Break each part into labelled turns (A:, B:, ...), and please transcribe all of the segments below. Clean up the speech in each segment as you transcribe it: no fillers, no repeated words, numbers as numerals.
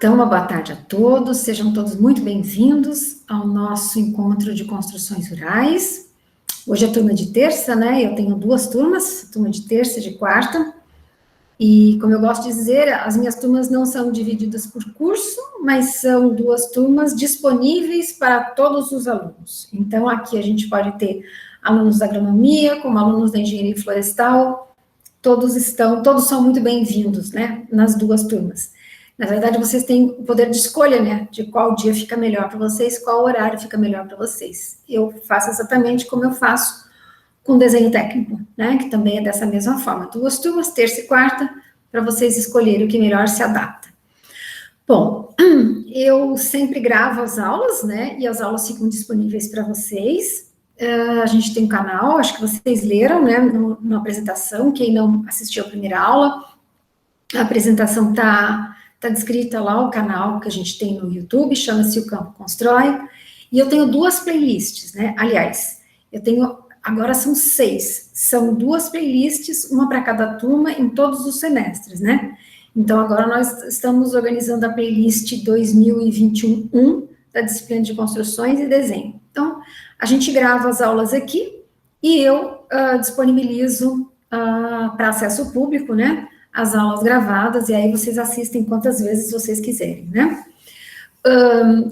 A: Então, uma boa tarde a todos, sejam todos muito bem-vindos ao nosso encontro de construções rurais. Hoje é turma de terça, né? Eu tenho duas turmas, turma de terça e de quarta. E, como eu gosto de dizer, as minhas turmas não são divididas por curso, mas são duas turmas disponíveis para todos os alunos. Então, aqui a gente pode ter alunos da agronomia, como alunos da engenharia florestal, todos são muito bem-vindos, né? Nas duas turmas. Na verdade, vocês têm o poder de escolha, né, de qual dia fica melhor para vocês, qual horário fica melhor para vocês. Eu faço exatamente como eu faço com desenho técnico, né, que também é dessa mesma forma. Duas turmas, terça e quarta, para vocês escolherem o que melhor se adapta. Bom, eu sempre gravo as aulas, né, e as aulas ficam disponíveis para vocês. A gente tem um canal, acho que vocês leram, né, na apresentação, quem não assistiu a primeira aula, a apresentação está descrita lá, o canal que a gente tem no YouTube, chama-se O Campo Constrói, e eu tenho duas playlists, né, aliás, agora são 6, são duas playlists, uma para cada turma, em todos os semestres, né, então agora nós estamos organizando a playlist 2021 da disciplina de construções e desenho. Então, a gente grava as aulas aqui, e eu disponibilizo para acesso público, né, as aulas gravadas, e aí vocês assistem quantas vezes vocês quiserem, né?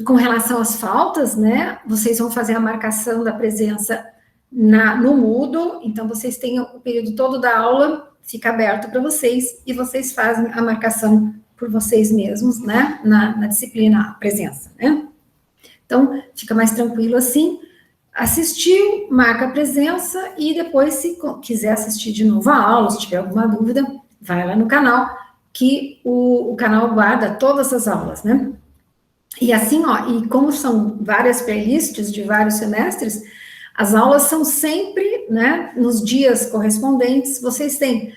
A: Com relação às faltas, né, vocês vão fazer a marcação da presença no Moodle, então vocês têm o período todo da aula, fica aberto para vocês, e vocês fazem a marcação por vocês mesmos, né, na disciplina, a presença, né? Então, fica mais tranquilo assim. Assistiu, marca a presença, e depois, se quiser assistir de novo a aula, se tiver alguma dúvida, vai lá no canal, que o canal guarda todas as aulas, né? E assim, ó, e como são várias playlists de vários semestres, as aulas são sempre, né, nos dias correspondentes, vocês têm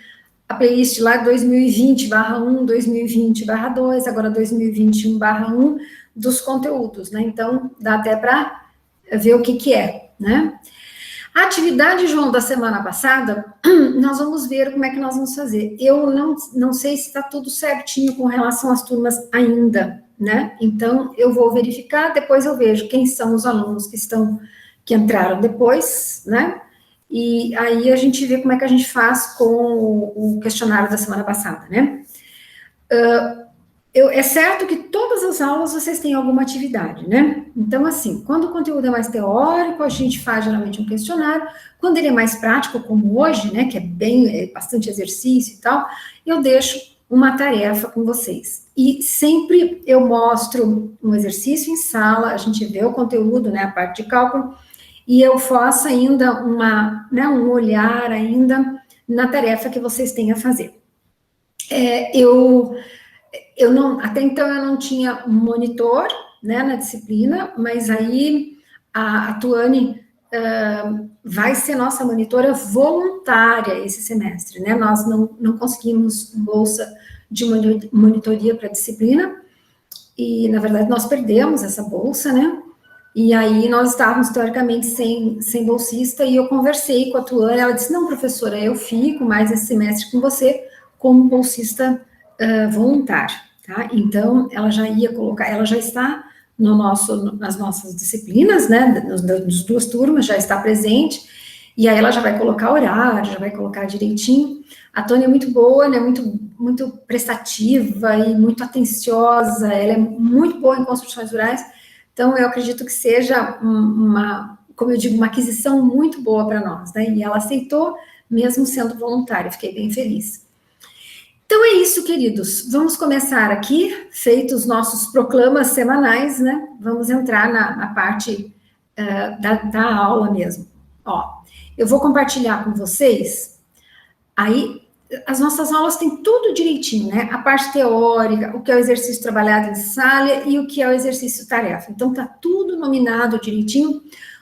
A: a playlist lá 2020/1, 2020/2, agora 2021/1, dos conteúdos, né? Então, dá até para ver o que é, né? A atividade, João, da semana passada, nós vamos ver como é que nós vamos fazer. Eu não sei se está tudo certinho com relação às turmas ainda, né? Então, eu vou verificar, depois eu vejo quem são os alunos que entraram depois, né? E aí a gente vê como é que a gente faz com o questionário da semana passada, né? É certo que todas as aulas vocês têm alguma atividade, né? Então, assim, quando o conteúdo é mais teórico, a gente faz geralmente um questionário. Quando ele é mais prático, como hoje, né, que é bastante exercício e tal, eu deixo uma tarefa com vocês. E sempre eu mostro um exercício em sala, a gente vê o conteúdo, né, a parte de cálculo, e eu faço ainda um olhar ainda na tarefa que vocês têm a fazer. Até então eu não tinha monitor, né, na disciplina, mas aí a Tuane vai ser nossa monitora voluntária esse semestre, né? Nós não conseguimos bolsa de monitoria para a disciplina, e na verdade nós perdemos essa bolsa, né? E aí nós estávamos teoricamente sem bolsista, e eu conversei com a Tuane, ela disse: não, professora, eu fico mais esse semestre com você como bolsista voluntário, tá? Então, ela já está nas nossas disciplinas, né, nas duas turmas, já está presente, e aí ela já vai colocar horário, já vai colocar direitinho. A Tônia é muito boa, né, muito prestativa e muito atenciosa, ela é muito boa em construções rurais, então eu acredito que seja como eu digo, uma aquisição muito boa para nós, né, e ela aceitou, mesmo sendo voluntária, fiquei bem feliz. Então é isso, queridos. Vamos começar aqui, feitos os nossos proclamas semanais, né? Vamos entrar na parte da aula mesmo. Ó, eu vou compartilhar com vocês. Aí, as nossas aulas têm tudo direitinho, né? A parte teórica, o que é o exercício trabalhado em sala e o que é o exercício tarefa. Então, tá tudo nominado direitinho.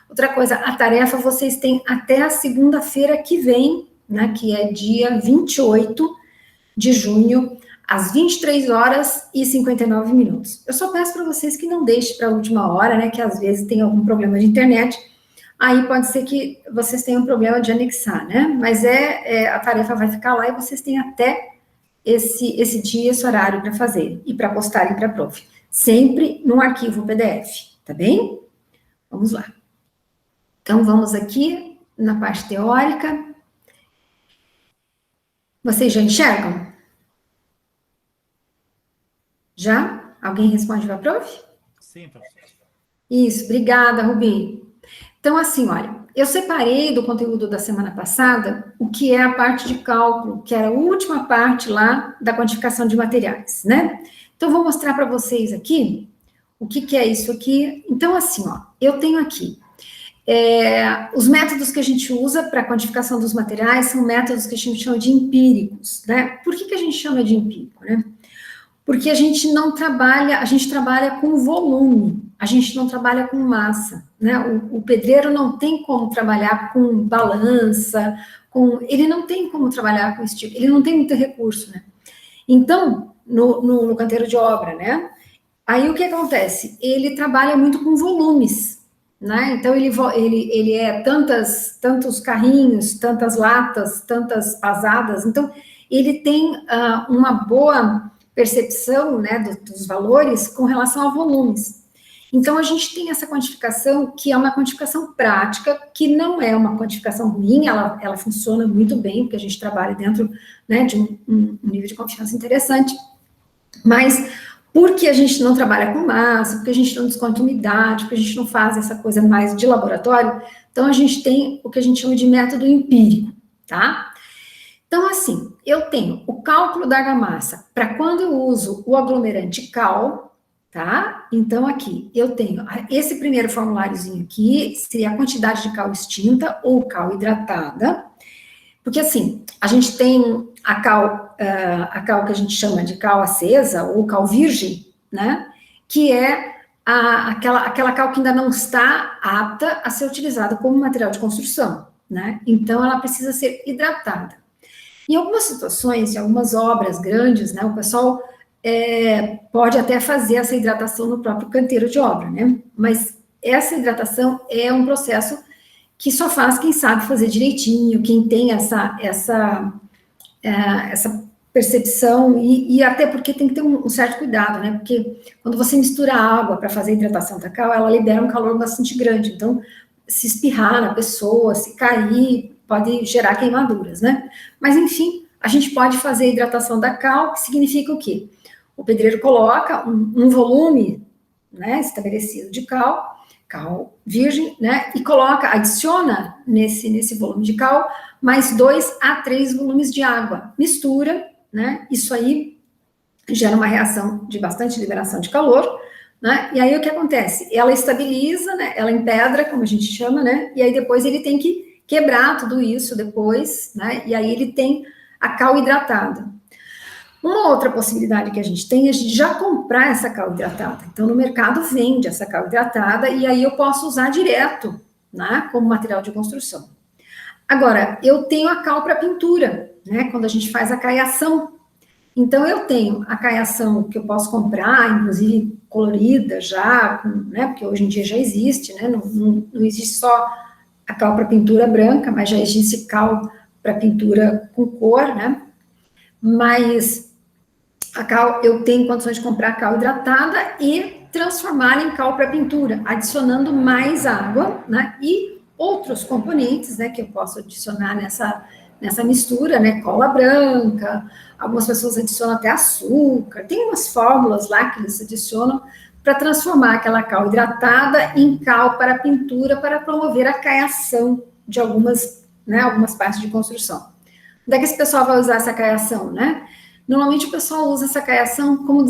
A: Outra coisa, a tarefa vocês têm até a segunda-feira que vem, né? Que é dia 28 de junho, às 23h59. Eu só peço para vocês que não deixem para a última hora, né, que às vezes tem algum problema de internet, aí pode ser que vocês tenham problema de anexar, né, mas a tarefa vai ficar lá e vocês têm até esse dia, esse horário para fazer e para postarem para a prof. Sempre num arquivo PDF, tá bem? Vamos lá. Então, vamos aqui na parte teórica. Vocês já enxergam? Já? Alguém responde para a prof?
B: Sim, professor.
A: Isso, obrigada, Rubi. Então, assim, olha, eu separei do conteúdo da semana passada o que é a parte de cálculo, que era a última parte lá da quantificação de materiais, né? Então, vou mostrar para vocês aqui o que é isso aqui. Então, assim, ó, eu tenho aqui os métodos que a gente usa para a quantificação dos materiais são métodos que a gente chama de empíricos, né? Por que a gente chama de empírico, né? Porque a gente trabalha com volume, a gente não trabalha com massa, né? O pedreiro não tem como trabalhar com balança, ele não tem como trabalhar com esse tipo, ele não tem muito recurso, né? Então, no canteiro de obra, né? Aí o que acontece? Ele trabalha muito com volumes, né? Então ele é tantos carrinhos, tantas latas, tantas pasadas, então ele tem uma boa percepção, né, dos valores com relação a volumes. Então, a gente tem essa quantificação, que é uma quantificação prática, que não é uma quantificação ruim, ela funciona muito bem, porque a gente trabalha dentro, né, de um nível de confiança interessante, mas porque a gente não trabalha com massa, porque a gente não desconta umidade, porque a gente não faz essa coisa mais de laboratório, então a gente tem o que a gente chama de método empírico, tá? Então, assim, eu tenho o cálculo da argamassa para quando eu uso o aglomerante cal, tá? Então, aqui, eu tenho esse primeiro formuláriozinho aqui, seria a quantidade de cal extinta ou cal hidratada, porque, assim, a gente tem a cal que a gente chama de cal acesa ou cal virgem, né? Que é aquela cal que ainda não está apta a ser utilizada como material de construção, né? Então, ela precisa ser hidratada. Em algumas situações, em algumas obras grandes, né, o pessoal pode até fazer essa hidratação no próprio canteiro de obra, né? Mas essa hidratação é um processo que só faz quem sabe fazer direitinho, quem tem essa percepção, e até porque tem que ter um certo cuidado, né? Porque quando você mistura água para fazer a hidratação da cal, ela libera um calor bastante grande, então se espirrar na pessoa, se cair, pode gerar queimaduras, né? Mas, enfim, a gente pode fazer a hidratação da cal, que significa o quê? O pedreiro coloca um volume, né, estabelecido de cal virgem, né, e adiciona nesse volume de cal mais 2 a 3 volumes de água, mistura, né, isso aí gera uma reação de bastante liberação de calor, né, e aí o que acontece? Ela estabiliza, né, ela empedra, como a gente chama, né, e aí depois ele tem que quebrar tudo isso depois, né, e aí ele tem a cal hidratada. Uma outra possibilidade que a gente tem é de já comprar essa cal hidratada. Então, no mercado vende essa cal hidratada e aí eu posso usar direto, né, como material de construção. Agora, eu tenho a cal para pintura, né, quando a gente faz a caiação. Então, eu tenho a caiação que eu posso comprar, inclusive colorida já, né, porque hoje em dia já existe, né, não existe só a cal para pintura branca, mas já existe cal para pintura com cor, né, mas a cal, eu tenho condições de comprar cal hidratada e transformar em cal para pintura, adicionando mais água, né, e outros componentes, né, que eu posso adicionar nessa mistura, né, cola branca, algumas pessoas adicionam até açúcar, tem umas fórmulas lá que eles adicionam para transformar aquela cal hidratada em cal para pintura, para promover a caiação de algumas partes de construção. Onde é que esse pessoal vai usar essa caiação, né? Normalmente o pessoal usa essa caiação como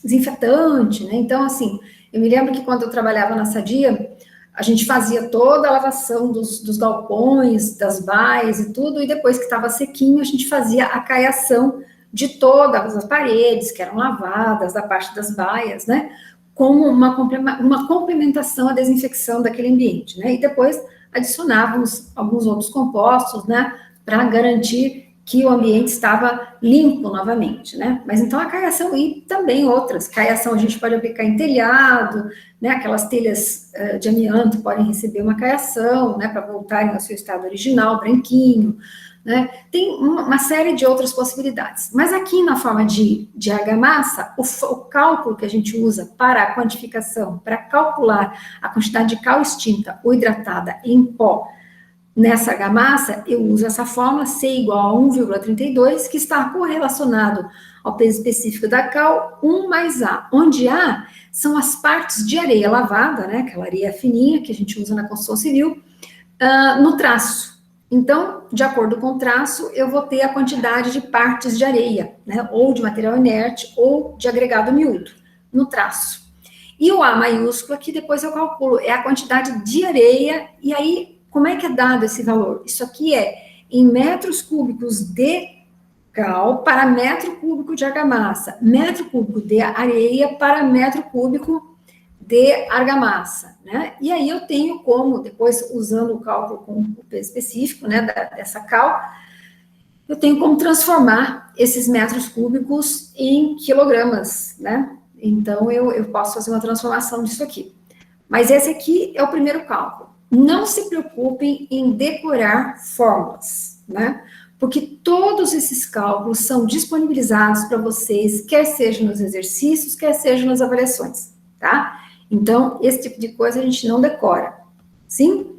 A: desinfetante, né? Então, assim, eu me lembro que quando eu trabalhava na Sadia, a gente fazia toda a lavação dos galpões, das baias e tudo, e depois que estava sequinho, a gente fazia a caiação de todas as paredes que eram lavadas, da parte das baias, né? Como uma complementação à desinfecção daquele ambiente, né? E depois adicionávamos alguns outros compostos, né? Para garantir que o ambiente estava limpo novamente, né? Mas então a caiação e também outras. Caiação a gente pode aplicar em telhado, né? Aquelas telhas de amianto podem receber uma caiação, né? Para voltarem ao seu estado original, branquinho. né? Tem uma série de outras possibilidades. Mas aqui na forma de argamassa, o cálculo que a gente usa para a quantificação, para calcular a quantidade de cal extinta ou hidratada em pó nessa argamassa, eu uso essa fórmula C igual a 1,32, que está correlacionado ao peso específico da cal, 1 mais A, onde A são as partes de areia lavada, né, aquela areia fininha que a gente usa na construção civil, no traço. Então, de acordo com o traço, eu vou ter a quantidade de partes de areia, né, ou de material inerte, ou de agregado miúdo, no traço. E o A maiúsculo aqui, depois eu calculo, é a quantidade de areia, e aí, como é que é dado esse valor? Isso aqui é em metros cúbicos de cal para metro cúbico de argamassa, metro cúbico de areia para metro cúbico de argamassa, né? E aí eu tenho como, depois usando o cálculo com o peso específico, né, dessa cal, eu tenho como transformar esses metros cúbicos em quilogramas, né? Então eu posso fazer uma transformação disso aqui. Mas esse aqui é o primeiro cálculo. Não se preocupem em decorar fórmulas, né? Porque todos esses cálculos são disponibilizados para vocês, quer seja nos exercícios, quer seja nas avaliações, tá? Então, esse tipo de coisa a gente não decora, sim?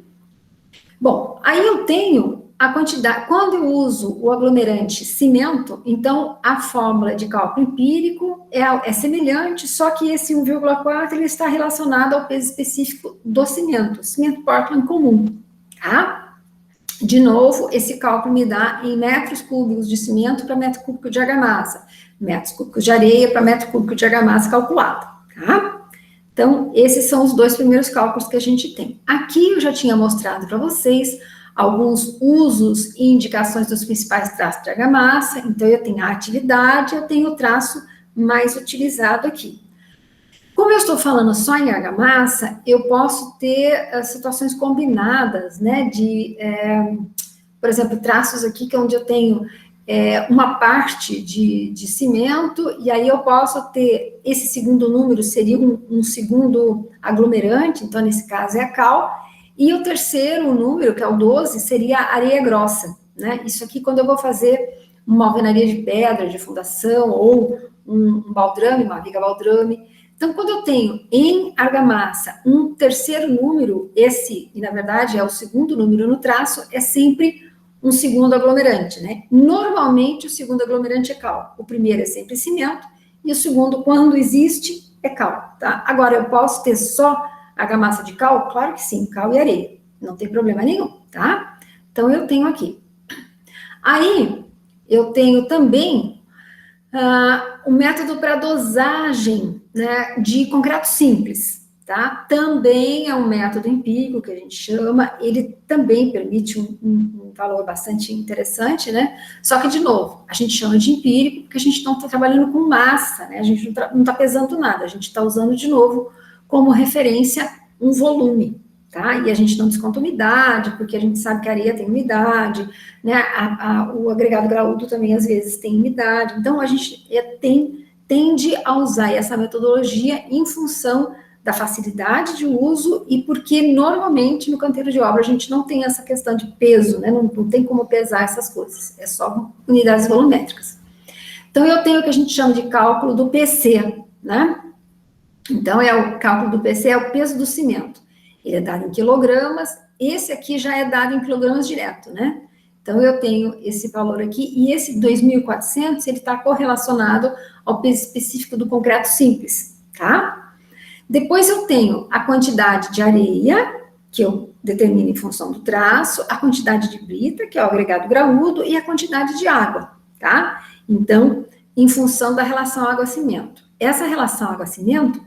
A: Bom, aí eu tenho a quantidade, quando eu uso o aglomerante cimento, então a fórmula de cálculo empírico é semelhante, só que esse 1,4 ele está relacionado ao peso específico do cimento Portland comum, tá? De novo, esse cálculo me dá em metros cúbicos de cimento para metro cúbico de argamassa, metros cúbicos de areia para metro cúbico de argamassa calculado, tá? Então, esses são os dois primeiros cálculos que a gente tem. Aqui eu já tinha mostrado para vocês alguns usos e indicações dos principais traços de argamassa. Então, eu tenho a atividade, eu tenho o traço mais utilizado aqui. Como eu estou falando só em argamassa, eu posso ter situações combinadas, né, por exemplo, traços aqui que é onde eu tenho uma parte de cimento, e aí eu posso ter, esse segundo número seria um segundo aglomerante, então nesse caso é a cal, e o terceiro número, que é o 12, seria a areia grossa, né, isso aqui quando eu vou fazer uma alvenaria de pedra, de fundação, ou um baldrame, uma viga baldrame. Então, quando eu tenho em argamassa um terceiro número, esse, e na verdade é o segundo número no traço, é sempre um segundo aglomerante, né? Normalmente o segundo aglomerante é cal. O primeiro é sempre cimento, e o segundo, quando existe, é cal, tá? Agora, eu posso ter só argamassa de cal? Claro que sim, cal e areia. Não tem problema nenhum, tá? Então, eu tenho aqui. Aí, eu tenho também o método para dosagem, né, de concreto simples, tá? Também é um método empírico que a gente chama, ele também permite um valor bastante interessante, né? Só que, de novo, a gente chama de empírico porque a gente não está trabalhando com massa, né? A gente não está pesando nada, a gente está usando, de novo, como referência um volume, tá? E a gente não desconta umidade, porque a gente sabe que a areia tem umidade, né? O agregado graúdo também, às vezes, tem umidade. Então, a gente tende a usar essa metodologia em função da facilidade de uso e porque, normalmente, no canteiro de obra, a gente não tem essa questão de peso, né? Não tem como pesar essas coisas. É só unidades volumétricas. Então, eu tenho o que a gente chama de cálculo do PC, né? Então, o cálculo do PC é o peso do cimento. Ele é dado em quilogramas, esse aqui já é dado em quilogramas direto, né? Então, eu tenho esse valor aqui, e esse 2.400, ele está correlacionado ao peso específico do concreto simples, tá? Depois eu tenho a quantidade de areia, que eu determino em função do traço, a quantidade de brita, que é o agregado graúdo, e a quantidade de água, tá? Então, em função da relação água-cimento. Essa relação água-cimento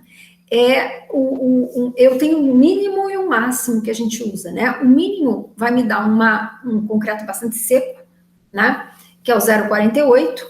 A: eu tenho um mínimo e um máximo que a gente usa, né? O mínimo vai me dar um concreto bastante seco, né? Que é o 0,48.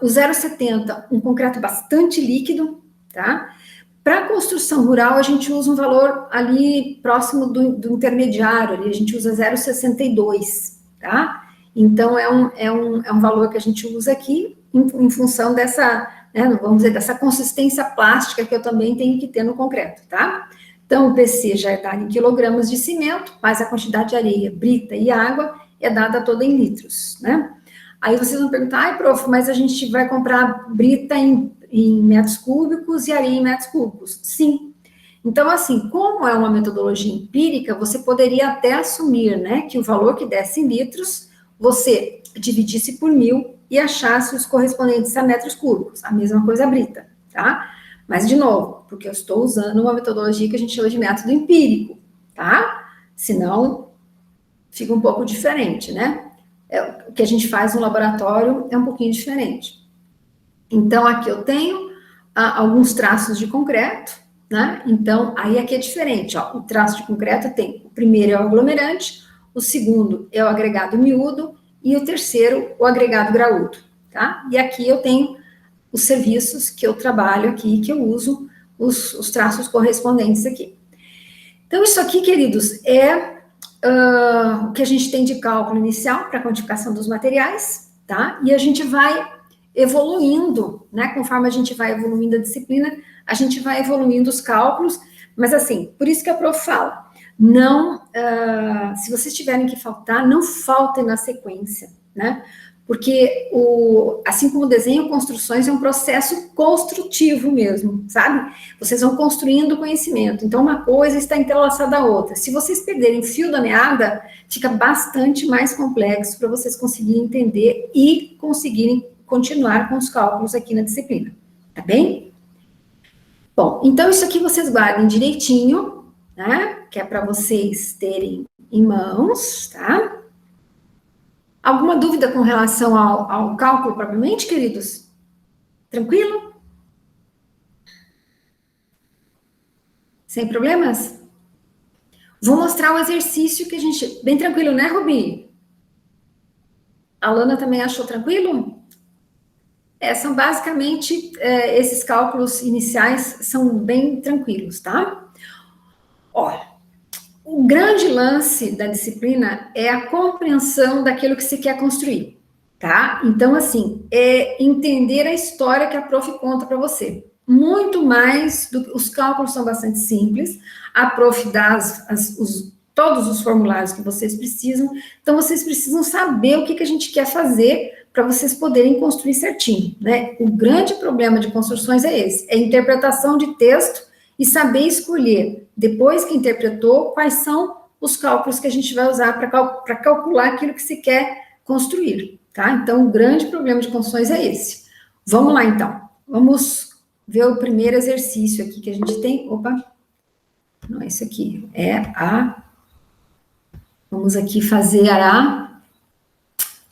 A: O 0,70, um concreto bastante líquido, tá? Para construção rural, a gente usa um valor ali próximo do intermediário, ali a gente usa 0,62, tá? Então, é um valor que a gente usa aqui em função dessa, né, vamos dizer, dessa consistência plástica que eu também tenho que ter no concreto, tá? Então, o PC já é dado em quilogramas de cimento, mais a quantidade de areia, brita e água, é dada toda em litros, né? Aí vocês vão perguntar, ai, prof, mas a gente vai comprar brita em metros cúbicos e areia em metros cúbicos. Sim. Então, assim, como é uma metodologia empírica, você poderia até assumir, né, que o valor que desse em litros, você dividisse por 1.000 e achasse os correspondentes a metros cúbicos. A mesma coisa a brita, tá? Mas, de novo, porque eu estou usando uma metodologia que a gente chama de método empírico, tá? Senão, fica um pouco diferente, né? O que a gente faz no laboratório é um pouquinho diferente. Então, aqui eu tenho alguns traços de concreto, né? Então, aí aqui é diferente, ó. O traço de concreto tem, o primeiro é o aglomerante, o segundo é o agregado miúdo e o terceiro, o agregado graúdo, tá? E aqui eu tenho os serviços que eu trabalho aqui, que eu uso os traços correspondentes aqui. Então, isso aqui, queridos, é o que a gente tem de cálculo inicial para a quantificação dos materiais, tá? E a gente vai evoluindo, né? Conforme a gente vai evoluindo a disciplina, a gente vai evoluindo os cálculos, mas assim, por isso que a prof fala, não, se vocês tiverem que faltar, não faltem na sequência, né? Porque, assim como o desenho, construções é um processo construtivo mesmo, sabe? Vocês vão construindo conhecimento, então uma coisa está entrelaçada à outra. Se vocês perderem o fio da meada, fica bastante mais complexo para vocês conseguirem entender e conseguirem continuar com os cálculos aqui na disciplina, tá bem? Bom, então isso aqui vocês guardem direitinho, né? Que é para vocês terem em mãos, tá? Alguma dúvida com relação ao cálculo propriamente, queridos? Tranquilo? Sem problemas? Vou mostrar o exercício que a gente... Bem tranquilo, né, Rubi? A Lana também achou tranquilo? São basicamente, esses cálculos iniciais são bem tranquilos, tá? Olha, o grande lance da disciplina é a compreensão daquilo que se quer construir, tá? Então, assim, é entender a história que a prof conta para você. Muito mais, os cálculos são bastante simples, a prof dá todos os formulários que vocês precisam, então vocês precisam saber o que a gente quer fazer para vocês poderem construir certinho, né? O grande problema de construções é esse, é a interpretação de texto e saber escolher, depois que interpretou, quais são os cálculos que a gente vai usar para calcular aquilo que se quer construir, tá? Então, o grande problema de construções é esse. Vamos lá, então. Vamos ver o primeiro exercício aqui que a gente tem. Opa! Não é isso aqui. Vamos aqui fazer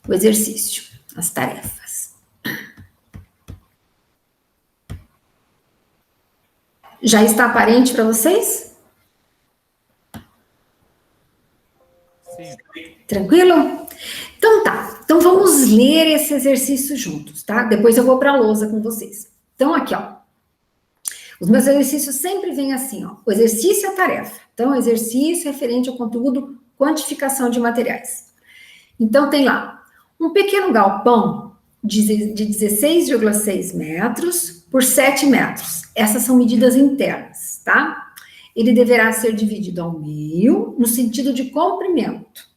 A: o exercício, as tarefas. Já está aparente para vocês?
B: Sim.
A: Tranquilo? Então tá. Então vamos ler esse exercício juntos, tá? Depois eu vou para a lousa com vocês. Então aqui, ó. Os meus exercícios sempre vêm assim, ó. O exercício é a tarefa. Então, exercício referente ao conteúdo quantificação de materiais. Então, tem lá um pequeno galpão de 16,6 metros por 7 metros. Essas são medidas internas, tá? Ele deverá ser dividido ao meio, no sentido de comprimento,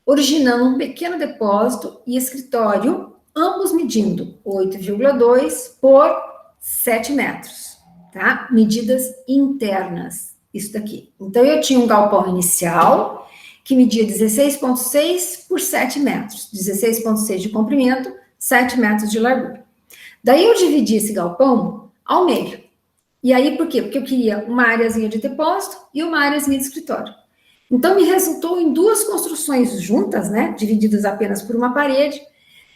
A: originando um pequeno depósito e escritório, ambos medindo 8,2 por 7 metros, tá? Medidas internas, isso daqui. Então, eu tinha um galpão inicial, que media 16,6 por 7 metros, 16,6 de comprimento, 7 metros de largura. Daí eu dividi esse galpão ao meio. E aí, por quê? Porque eu queria uma áreazinha de depósito e uma áreazinha de escritório. Então, me resultou em duas construções juntas, né, divididas apenas por uma parede,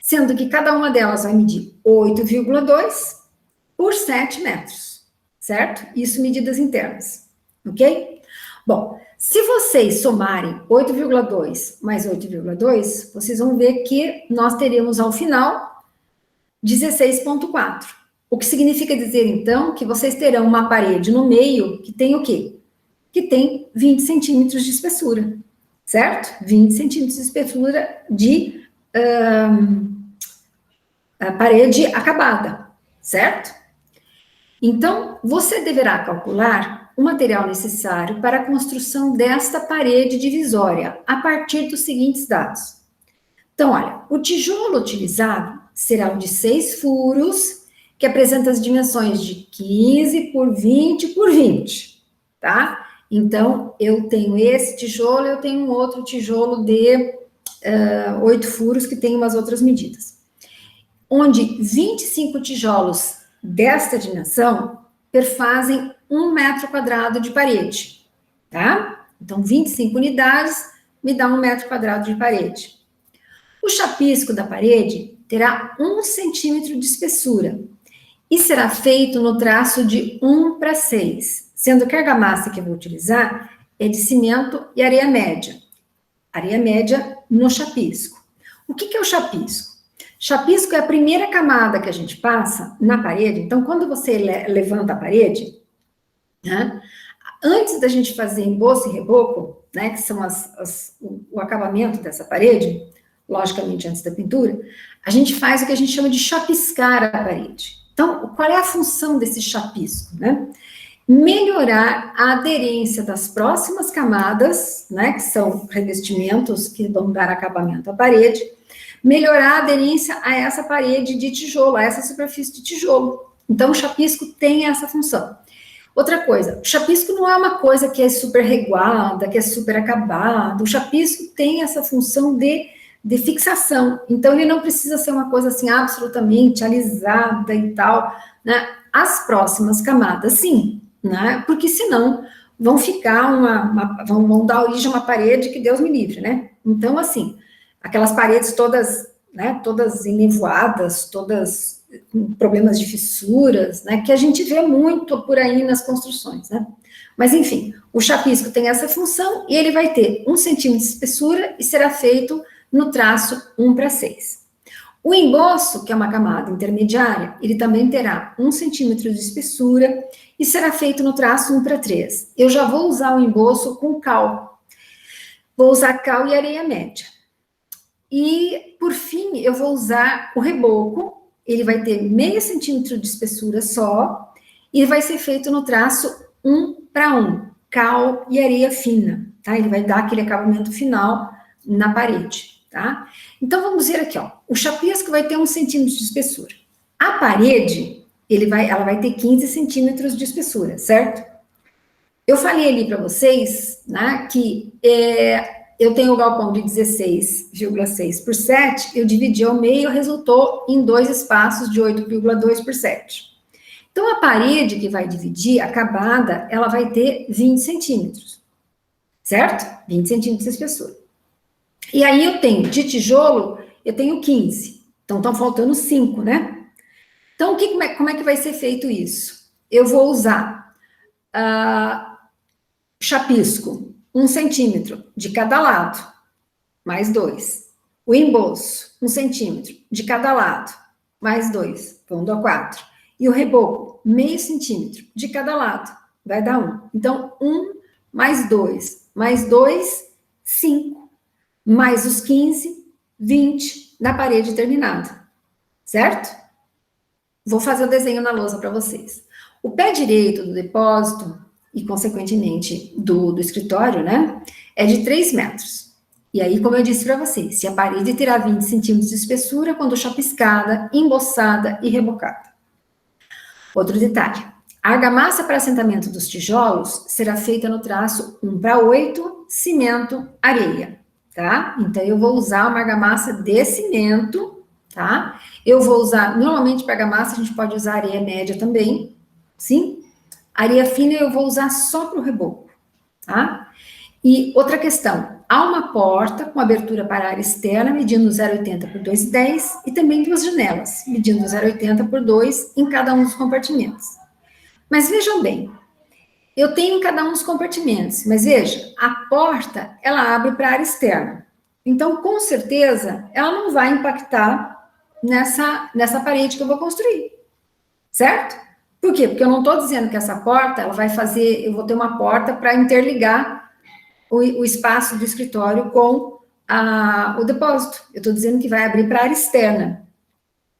A: sendo que cada uma delas vai medir 8,2 por 7 metros, certo? Isso medidas internas, ok? Bom, se vocês somarem 8,2 mais 8,2, vocês vão ver que nós teremos ao final 16,4. O que significa dizer, então, que vocês terão uma parede no meio que tem o quê? Que tem 20 centímetros de espessura, certo? 20 centímetros de espessura de parede acabada, certo? Então, você deverá calcular o material necessário para a construção desta parede divisória, a partir dos seguintes dados. Então, olha, o tijolo utilizado será o de 6 furos, que apresenta as dimensões de 15 por 20 por 20, tá? Então, eu tenho esse tijolo, eu tenho um outro tijolo de 8 furos, que tem umas outras medidas. Onde 25 tijolos desta dimensão perfazem 1 metro quadrado de parede, tá? Então, 25 unidades me dá 1 metro quadrado de parede. O chapisco da parede terá 1 centímetro de espessura e será feito no traço de 1:6, sendo que a argamassa que eu vou utilizar é de cimento e areia média. Areia média no chapisco. O que é o chapisco? Chapisco é a primeira camada que a gente passa na parede. Então, quando você levanta a parede, né, antes da gente fazer emboço e reboco, né, que são o acabamento dessa parede, logicamente antes da pintura, a gente faz o que a gente chama de chapiscar a parede. Então, qual é a função desse chapisco, né? Melhorar a aderência das próximas camadas, né, que são revestimentos que vão dar acabamento à parede, melhorar a aderência a essa parede de tijolo, a essa superfície de tijolo. Então, o chapisco tem essa função. Outra coisa, o chapisco não é uma coisa que é super reguada, que é super acabada. O chapisco tem essa função de fixação. Então, ele não precisa ser uma coisa assim absolutamente alisada e tal, né? As próximas camadas, sim, né? Porque senão vão ficar vão dar origem a uma parede que Deus me livre, né? Então, assim, aquelas paredes todas, né, todas enevoadas, todas com problemas de fissuras, né, que a gente vê muito por aí nas construções, né? Mas, enfim, o chapisco tem essa função e ele vai ter 1 centímetro de espessura e será feito no traço 1:6. O emboço, que é uma camada intermediária, ele também terá 1 centímetro de espessura e será feito no traço 1:3. Eu já vou usar o emboço com cal. Vou usar cal e areia média. E, por fim, eu vou usar o reboco, ele vai ter meio centímetro de espessura só, e vai ser feito no traço 1:1, cal e areia fina, tá? Ele vai dar aquele acabamento final na parede, tá? Então, vamos ver aqui, ó, o chapisco vai ter 1 centímetro de espessura. A parede, ela vai ter 15 centímetros de espessura, certo? Eu falei ali para vocês, né, que eu tenho o galpão de 16,6 por 7, eu dividi ao meio, resultou em 2 espaços de 8,2 por 7. Então, a parede que vai dividir, acabada, ela vai ter 20 centímetros, certo? 20 centímetros de espessura. E aí, eu tenho, de tijolo, eu tenho 15. Então, estão faltando 5, né? Então, como é que vai ser feito isso? Eu vou usar chapisco, 1 centímetro de cada lado, mais 2. O emboço, 1 centímetro de cada lado, mais 2, vão dar 4. E o reboco, meio centímetro de cada lado, vai dar 1. Então, 1 mais 2, 5, mais os 15, 20 na parede terminada, certo? Vou fazer o desenho na lousa para vocês. O pé direito do depósito, e, consequentemente, do escritório, né, é de 3 metros. E aí, como eu disse para vocês, se a parede terá 20 centímetros de espessura quando chapiscada, emboçada e rebocada. Outro detalhe, a argamassa para assentamento dos tijolos será feita no traço 1:8, cimento, areia, tá? Então, eu vou usar uma argamassa de cimento, tá? Eu vou usar, normalmente para argamassa a gente pode usar areia média também, sim? Areia fina eu vou usar só para o reboco, tá? E outra questão, há uma porta com abertura para a área externa, medindo 0,80 por 2,10, e também 2 janelas, medindo 0,80 por 2 em cada um dos compartimentos. Mas vejam bem, eu tenho em cada um dos compartimentos, mas veja, a porta, ela abre para a área externa. Então, com certeza, ela não vai impactar nessa parede que eu vou construir, certo? Por quê? Porque eu não estou dizendo que essa porta, ela vai fazer, eu vou ter uma porta para interligar o espaço do escritório com o depósito. Eu estou dizendo que vai abrir para a área externa.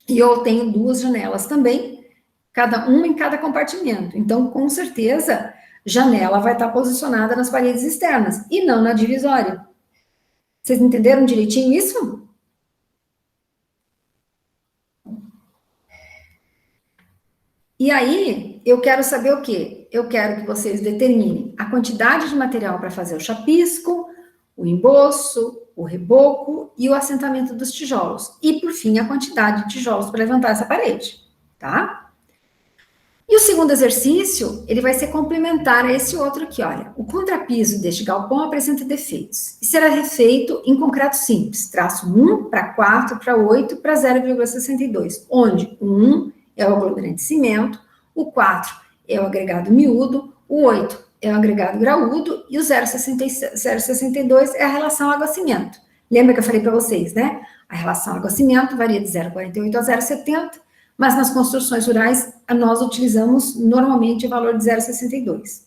A: E eu tenho 2 janelas também, cada uma em cada compartimento. Então, com certeza, janela vai estar posicionada nas paredes externas e não na divisória. Vocês entenderam direitinho isso? E aí, eu quero saber o quê? Eu quero que vocês determinem a quantidade de material para fazer o chapisco, o emboço, o reboco e o assentamento dos tijolos. E, por fim, a quantidade de tijolos para levantar essa parede, tá? E o segundo exercício, ele vai ser complementar a esse outro aqui, olha. O contrapiso deste galpão apresenta defeitos e será refeito em concreto simples, traço 1 para 4 para 8 para 0,62, onde o 1 é o aglomerante de cimento, o 4 é o agregado miúdo, o 8 é o agregado graúdo e o 0,62 é a relação água-cimento. Lembra que eu falei para vocês, né? A relação água-cimento varia de 0,48 a 0,70, mas nas construções rurais nós utilizamos normalmente o valor de 0,62.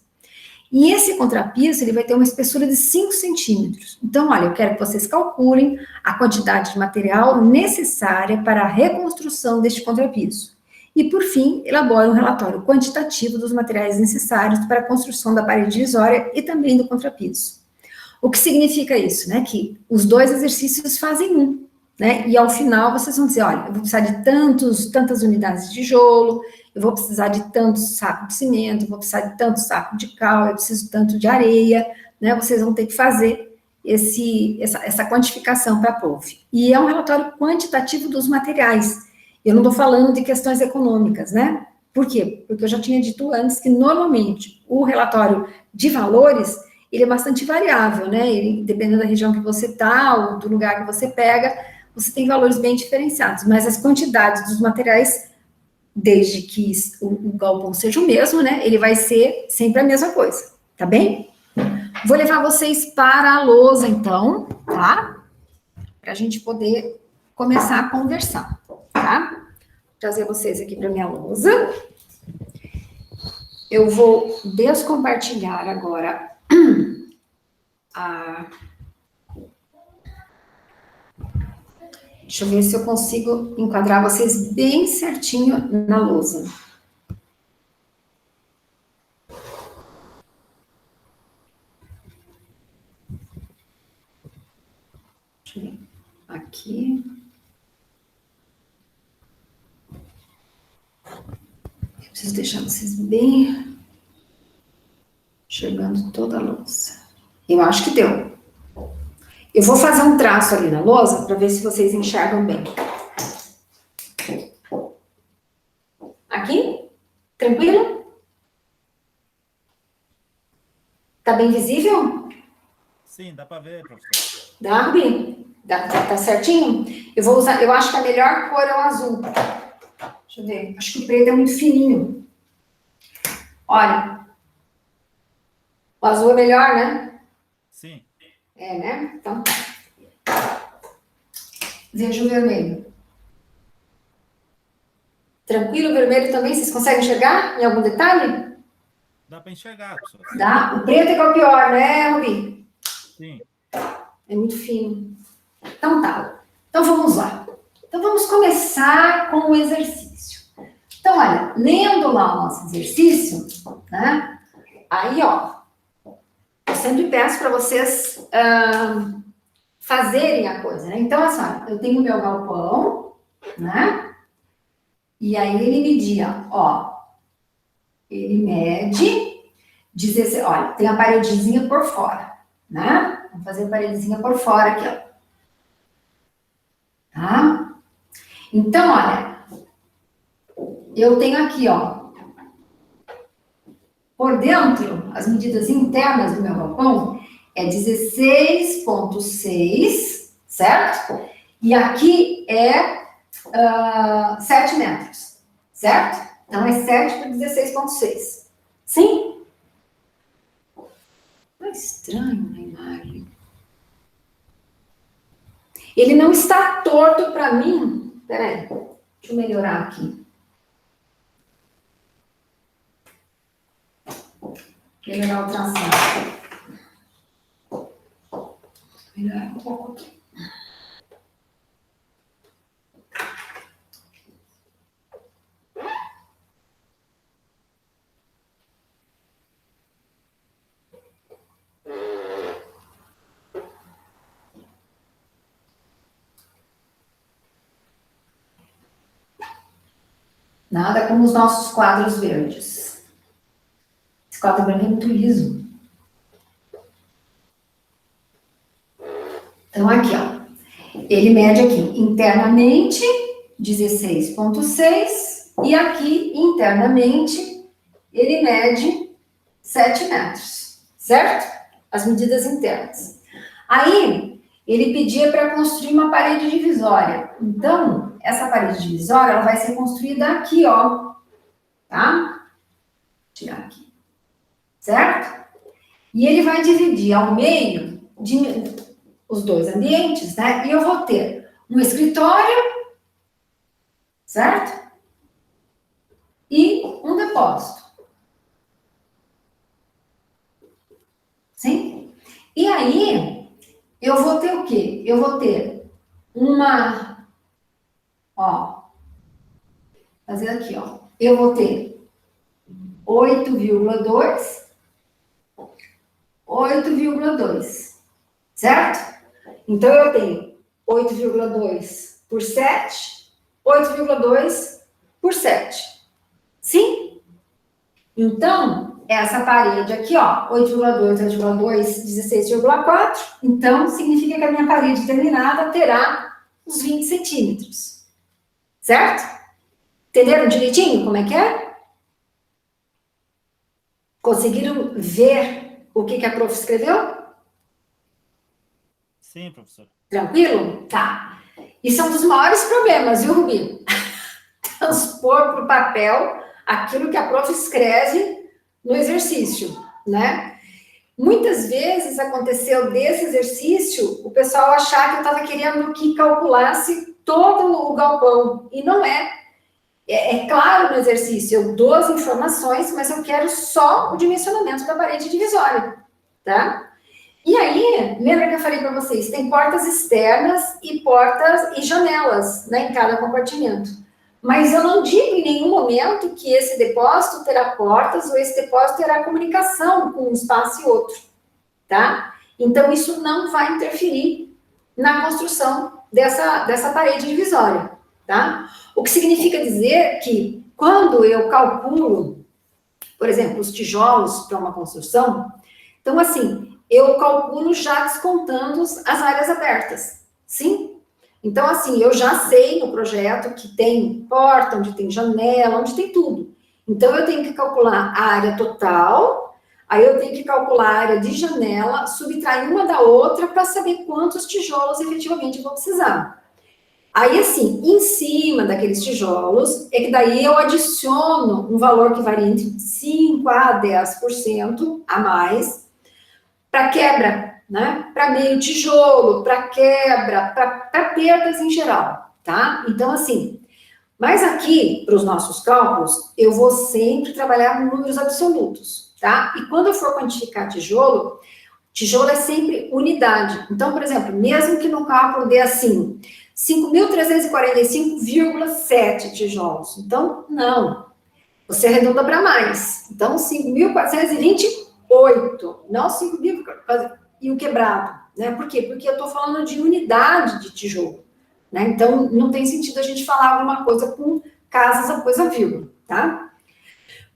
A: E esse contrapiso, ele vai ter uma espessura de 5 centímetros. Então, olha, eu quero que vocês calculem a quantidade de material necessária para a reconstrução deste contrapiso. E, por fim, elabore um relatório quantitativo dos materiais necessários para a construção da parede divisória e também do contrapiso. O que significa isso, né? Que os dois exercícios fazem um. Né? E ao final vocês vão dizer, olha, eu vou precisar de tantas unidades de tijolo, eu vou precisar de tantos sacos de cimento, eu vou precisar de tantos sacos de cal, eu preciso tanto de areia, né? Vocês vão ter que fazer essa quantificação para a PROF. E é um relatório quantitativo dos materiais. Eu não estou falando de questões econômicas, né? Por quê? Porque eu já tinha dito antes que normalmente o relatório de valores ele é bastante variável, né? Ele, dependendo da região que você está ou do lugar que você pega, você tem valores bem diferenciados, mas as quantidades dos materiais, desde que o galpão seja o mesmo, né, ele vai ser sempre a mesma coisa, tá bem? Vou levar vocês para a lousa, então, tá? Para a gente poder começar a conversar, tá? Vou trazer vocês aqui para minha lousa. Eu vou descompartilhar agora a... Deixa eu ver se eu consigo enquadrar vocês bem certinho na lousa. Deixa eu ver. Aqui. Eu preciso deixar vocês bem enxergando toda a lousa. Eu acho que deu. Eu vou fazer um traço ali na lousa para ver se vocês enxergam bem. Aqui? Tranquilo? Tá bem visível?
B: Sim, dá para ver, professor.
A: Dá, Rubi? Tá certinho? Eu vou usar, eu acho que a melhor cor é o azul. Deixa eu ver. Acho que o preto é muito fininho. Olha. O azul é melhor, né?
B: Sim.
A: É, né? Então. Veja o vermelho. Tranquilo, o vermelho também? Vocês conseguem enxergar em algum detalhe?
B: Dá para enxergar, professor.
A: Dá. O preto é que é o pior, né, Rubi?
B: Sim.
A: É muito fino. Então tá. Então vamos lá. Então vamos começar com o exercício. Então, olha, lendo lá o nosso exercício, né? Aí, ó, eu sempre peço para vocês fazerem a coisa, né? Então, assim, olha, eu tenho o meu galpão, né? E aí ele media, ó, ele mede 16, olha, tem a paredezinha por fora, né? Vamos fazer a paredezinha por fora aqui, ó. Tá? Então, olha, eu tenho aqui, ó, por dentro, as medidas internas do meu galpão é 16,6, certo? E aqui é 7 metros, certo? Então, é 7 por 16,6. Sim? Tá estranho na imagem. Ele não está torto para mim. Peraí, deixa eu melhorar aqui. Melhorar o traçado. Melhorar um pouco aqui. Nada como os nossos quadros verdes. Esse quadro verde é muito liso. Então, aqui, ó. Ele mede aqui internamente 16,6 e aqui internamente ele mede 7 metros, certo? As medidas internas. Aí, ele pedia para construir uma parede divisória. Então, essa parede divisória, ela vai ser construída aqui, ó. Tá? Vou tirar aqui. Certo? E ele vai dividir ao meio os dois ambientes, né? E eu vou ter um escritório, certo? E um depósito. Sim? E aí, eu vou ter o quê? Eu vou ter uma, ó, fazer aqui, ó. Eu vou ter 8,2, certo? Então, eu tenho 8,2 por 7, 8,2 por 7. Sim? Então, essa parede aqui, ó, 8,2, 8,2, 16,4. Então, significa que a minha parede terminada terá uns 20 centímetros. Certo? Entenderam direitinho como é que é? Conseguiram ver o que a prof escreveu?
B: Sim, professor.
A: Tranquilo? Tá. Isso é um dos maiores problemas, viu, Rubi? Transpor para o papel aquilo que a prof escreve no exercício, né? Muitas vezes aconteceu desse exercício o pessoal achar que eu estava querendo que calculasse todo o galpão, e não é. É claro no exercício, eu dou as informações, mas eu quero só o dimensionamento da parede divisória, tá? E aí, lembra que eu falei para vocês, tem portas externas e portas e janelas, né, em cada compartimento. Mas eu não digo em nenhum momento que esse depósito terá portas ou esse depósito terá comunicação com um espaço e outro, tá? Então, isso não vai interferir na construção dessa parede divisória, tá? O que significa dizer que, quando eu calculo, por exemplo, os tijolos para uma construção, então, assim, eu calculo já descontando as áreas abertas, sim? Então, assim, eu já sei no projeto que tem porta, onde tem janela, onde tem tudo. Então, eu tenho que calcular a área total, aí eu tenho que calcular a área de janela, subtrair uma da outra para saber quantos tijolos efetivamente eu vou precisar. Aí, assim, em cima daqueles tijolos, é que daí eu adiciono um valor que varia entre 5% a 10% a mais, para quebra, né? Para meio tijolo, para quebra, para perdas em geral, tá? Então, assim, mas aqui, para os nossos cálculos, eu vou sempre trabalhar com números absolutos, tá? E quando eu for quantificar tijolo é sempre unidade. Então, por exemplo, mesmo que no cálculo dê assim, 5.345,7 tijolos. Então, não. Você arredonda para mais. Então, 5.428, não 5.000 e o quebrado. Né? Por quê? Porque eu estou falando de unidade de tijolo. Né? Então, não tem sentido a gente falar alguma coisa com casas após a vírgula, tá?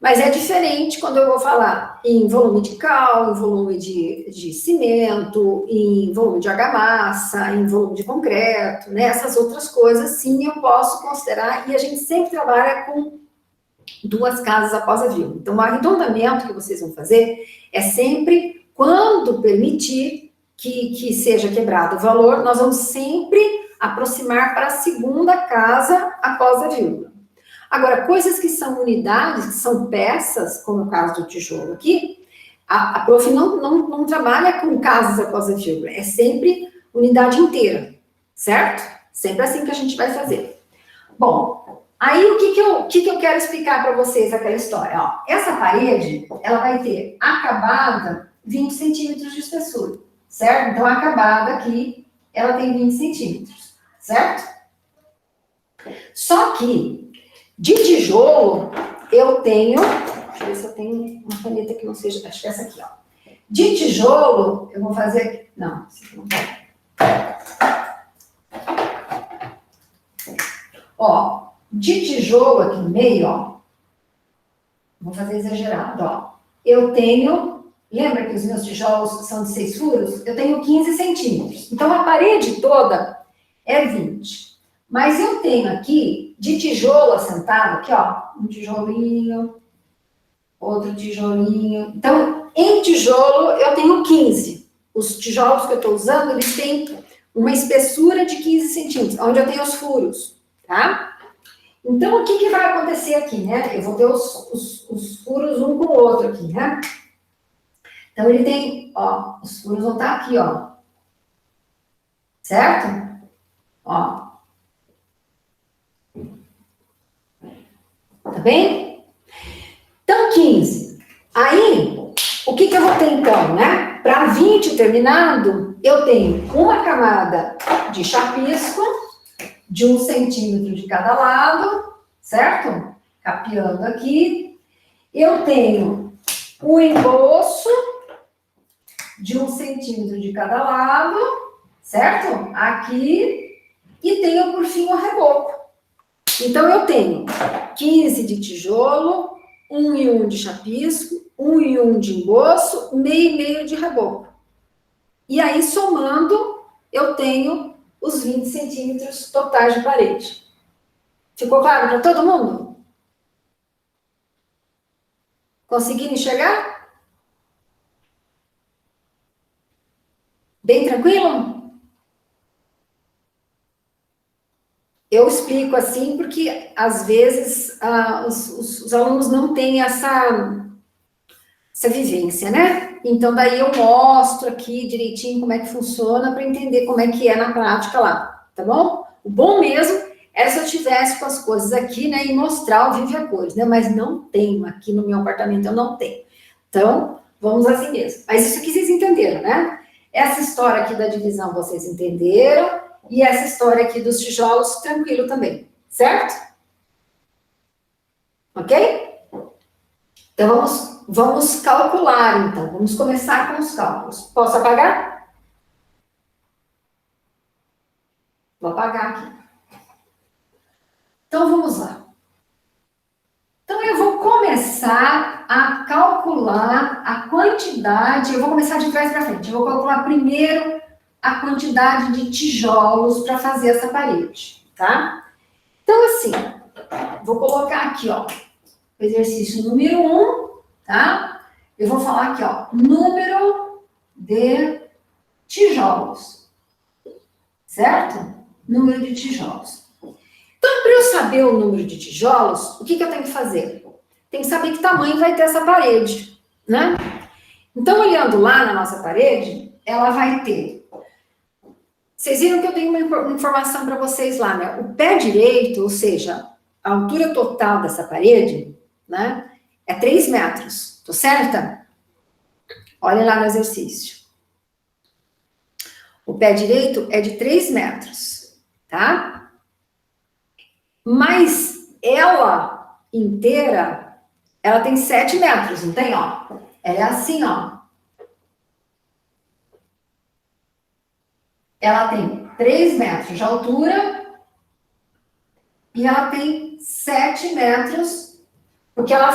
A: Mas é diferente quando eu vou falar em volume de cal, em volume de cimento, em volume de argamassa, em volume de concreto, né? Essas outras coisas, sim, eu posso considerar, e a gente sempre trabalha com 2 casas após a vírgula. Então, o arredondamento que vocês vão fazer é sempre, quando permitir que seja quebrado o valor, nós vamos sempre aproximar para a segunda casa após a vírgula. Agora, coisas que são unidades, que são peças, como o caso do tijolo aqui, a prof não trabalha com casas após a vírgula, é sempre unidade inteira, certo? Sempre assim que a gente vai fazer. Bom, aí o que eu quero explicar para vocês aquela história? Ó, essa parede, ela vai ter acabada 20 centímetros de espessura, certo? Então, a acabada aqui, ela tem 20 centímetros, certo? Só que, de tijolo, eu tenho... Deixa eu ver se eu tenho uma caneta que não seja... Acho que é essa aqui, ó. De tijolo, eu vou fazer... Não, esse aqui não vai. Ó, de tijolo aqui no meio, ó. Vou fazer exagerado, ó. Eu tenho, lembra que os meus tijolos são de 6 furos? Eu tenho 15 centímetros. Então, a parede toda é 20. Mas eu tenho aqui, de tijolo assentado, aqui, ó, um tijolinho, outro tijolinho. Então, em tijolo, eu tenho 15. Os tijolos que eu estou usando, eles têm uma espessura de 15 centímetros, onde eu tenho os furos, tá? Então, o que, que vai acontecer aqui, né? Eu vou ter os furos um com o outro aqui, né? Então, ele tem, ó, os furos vão estar aqui, ó. Certo? Ó. Tá bem? Então, 15. Aí, o que, que eu vou ter, então, né? Para 20 terminado, eu tenho uma camada de chapisco, de 1 centímetro de cada lado, certo? Capeando aqui. Eu tenho o emboço de 1 centímetro de cada lado, certo? Aqui. E tenho, por fim, o reboco. Então, eu tenho 15 de tijolo, 1 e 1 de chapisco, 1 e 1 de emboço, meio e meio de reboco. E aí, somando, eu tenho os 20 centímetros totais de parede. Ficou claro para todo mundo? Conseguiram enxergar? Bem tranquilo? Eu explico assim porque, às vezes, os alunos não têm essa vivência, né? Então, daí eu mostro aqui direitinho como é que funciona para entender como é que é na prática lá, tá bom? O bom mesmo é se eu tivesse com as coisas aqui, né, e mostrar ao vivo a cores, né? Mas não tenho, aqui no meu apartamento eu não tenho. Então, vamos assim mesmo. Mas isso aqui vocês entenderam, né? Essa história aqui da divisão vocês entenderam, e essa história aqui dos tijolos, tranquilo também, certo? Ok? Então, vamos calcular, então. Vamos começar com os cálculos. Posso apagar? Vou apagar aqui. Então, vamos lá. Então, eu vou começar a calcular a quantidade, eu vou começar de trás para frente. Eu vou calcular primeiro a quantidade de tijolos para fazer essa parede, tá? Então, assim, vou colocar aqui, ó, o exercício número 1, tá? Eu vou falar aqui, ó, número de tijolos, certo? Número de tijolos. Então, para eu saber o número de tijolos, o que, que eu tenho que fazer? Tem que saber que tamanho vai ter essa parede, né? Então, olhando lá na nossa parede, ela vai ter... Vocês viram que eu tenho uma informação para vocês lá, né? O pé direito, ou seja, a altura total dessa parede, né? É 3 metros. Tô certa? Olha lá no exercício. O pé direito é de 3 metros, tá? Mas ela inteira, ela tem 7 metros, não tem, ó? Ela é assim, ó. Ela tem 3 metros de altura e ela tem 7 metros, porque ela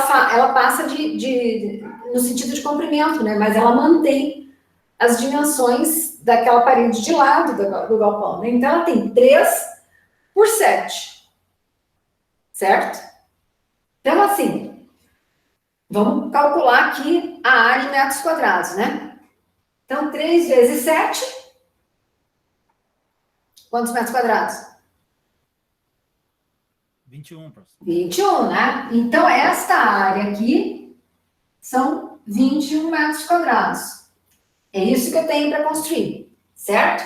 A: passa no sentido de comprimento, né? Mas ela mantém as dimensões daquela parede de lado do galpão, né? Então, ela tem 3 por 7, certo? Então, assim, vamos calcular aqui a área em metros quadrados, né? Então, 3 vezes 7, quantos metros quadrados?
B: 21, professor.
A: 21, né? Então, esta área aqui são 21 metros quadrados. É isso que eu tenho para construir, certo?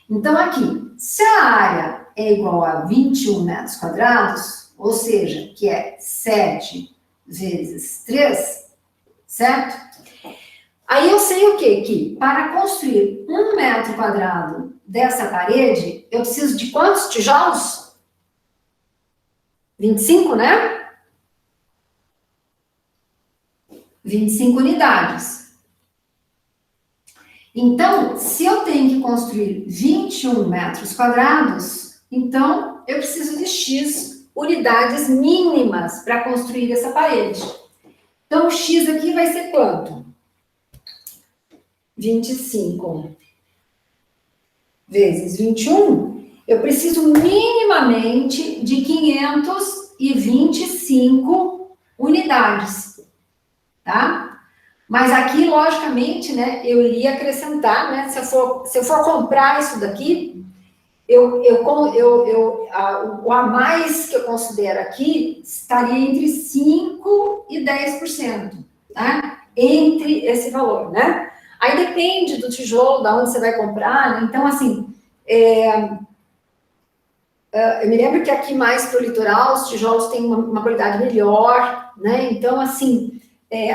A: Então, aqui, se a área é igual a 21 metros quadrados, ou seja, que é 7 vezes 3, certo? Aí eu sei o quê? Que para construir 1 metro quadrado dessa parede, eu preciso de quantos tijolos? 25, né? 25 unidades. Então, se eu tenho que construir 21 metros quadrados, então eu preciso de X unidades mínimas para construir essa parede. Então, o X aqui vai ser quanto? 25 vezes 21. Eu preciso minimamente de 525 unidades, tá? Mas aqui, logicamente, né, eu iria acrescentar, né, se eu for comprar isso daqui, o a mais que eu considero aqui estaria entre 5% e 10%, tá? Entre esse valor, né? Aí depende do tijolo, da onde você vai comprar, né? Então, assim, eu me lembro que aqui mais para o litoral, os tijolos têm uma qualidade melhor, né? Então, assim,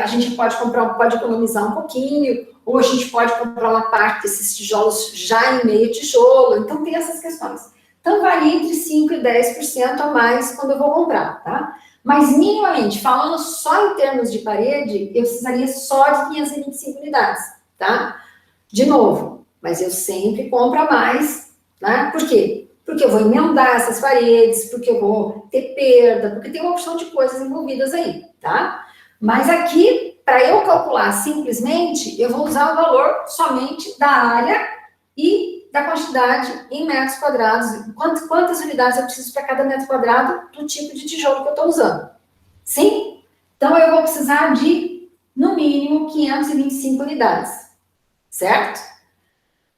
A: a gente pode economizar um pouquinho, ou a gente pode comprar uma parte desses tijolos já em meio tijolo. Então, tem essas questões. Então, varia entre 5% e 10% a mais quando eu vou comprar, tá? Mas, minimamente, falando só em termos de parede, eu precisaria só de 525 unidades, tá? De novo, mas eu sempre compro a mais, né? Por quê? Porque eu vou emendar essas paredes, porque eu vou ter perda, porque tem uma opção de coisas envolvidas aí, tá? Mas aqui, para eu calcular simplesmente, eu vou usar o valor somente da área e da quantidade em metros quadrados, quantas unidades eu preciso para cada metro quadrado do tipo de tijolo que eu estou usando. Sim? Então, eu vou precisar de, no mínimo, 525 unidades, certo?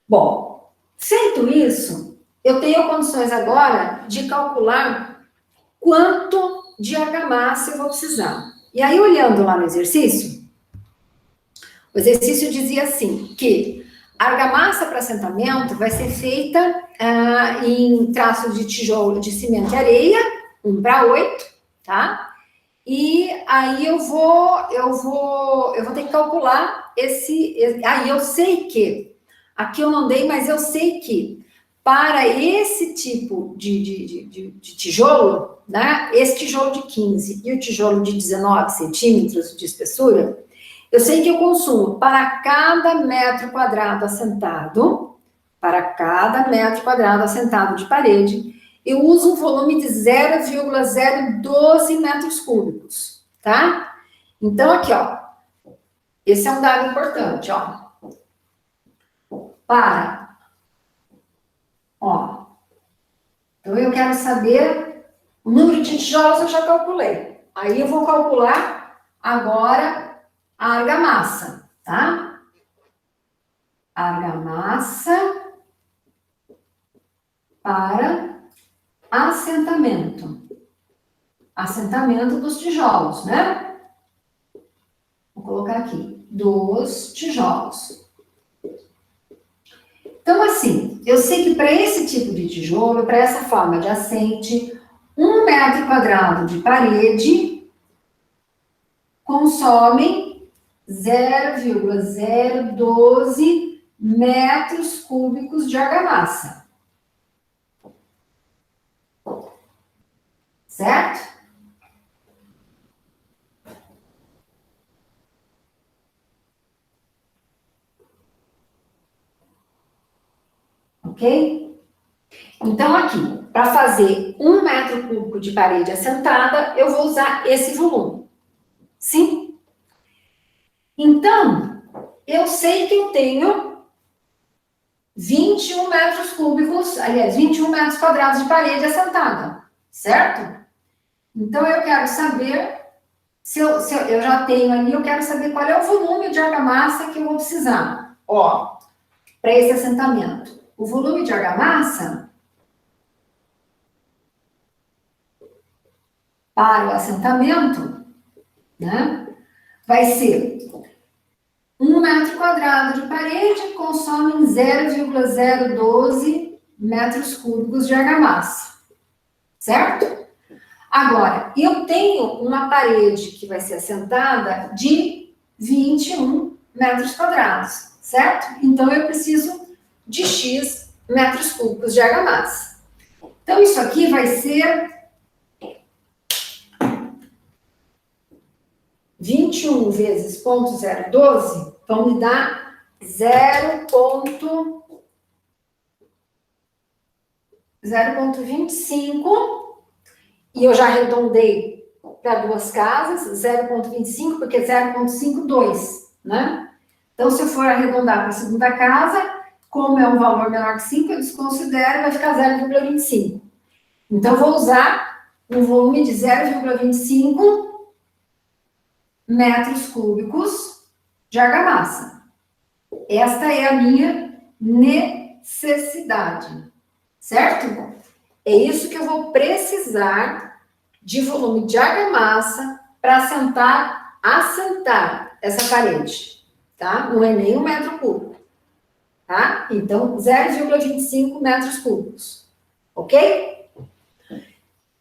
A: Bom, feito isso, eu tenho condições agora de calcular quanto de argamassa eu vou precisar. E aí, olhando lá no exercício, o exercício dizia assim, que a argamassa para assentamento vai ser feita em traços de tijolo de cimento e areia, 1:8, tá? E aí eu vou ter que calcular aí eu sei que, aqui eu não dei, mas eu sei que para esse tipo de tijolo, né, esse tijolo de 15 e o tijolo de 19 centímetros de espessura, eu sei que eu consumo para cada metro quadrado assentado, de parede, eu uso um volume de 0,012 metros cúbicos, tá? Então, aqui, ó, esse é um dado importante, ó. Então eu quero saber o número de tijolos, eu já calculei. Aí eu vou calcular agora a argamassa, tá? Argamassa para assentamento. Assentamento dos tijolos, né? Vou colocar aqui, dos tijolos. Então, assim, eu sei que para esse tipo de tijolo, para essa forma de assente, 1 metro quadrado de parede consome 0,012 metros cúbicos de argamassa. Certo? Ok? Então, aqui, para fazer 1 metro cúbico de parede assentada, eu vou usar esse volume. Sim? Então, eu sei que eu tenho 21 metros cúbicos, aliás, 21 metros quadrados de parede assentada, certo? Então, eu quero saber, se eu já tenho ali, eu quero saber qual é o volume de argamassa que eu vou precisar. Ó, para esse assentamento. O volume de argamassa para o assentamento, né, vai ser 1 metro quadrado de parede consome 0,012 metros cúbicos de argamassa, certo? Agora, eu tenho uma parede que vai ser assentada de 21 metros quadrados, certo? Então, eu preciso de X metros cúbicos de argamassa. Então, isso aqui vai ser 21 vezes 0,012, vão me dar 0,25, e eu já arredondei para duas casas, 0,25, porque é 0,52, né? Então, se eu for arredondar para a segunda casa, como é um valor menor que 5, eu desconsidero e vai ficar 0,25. Então, eu vou usar um volume de 0,25 metros cúbicos de argamassa. Esta é a minha necessidade, certo? É isso que eu vou precisar de volume de argamassa para assentar essa parede, tá? Não é nem 1 metro cúbico, tá? Então, 0,25 metros cúbicos, ok?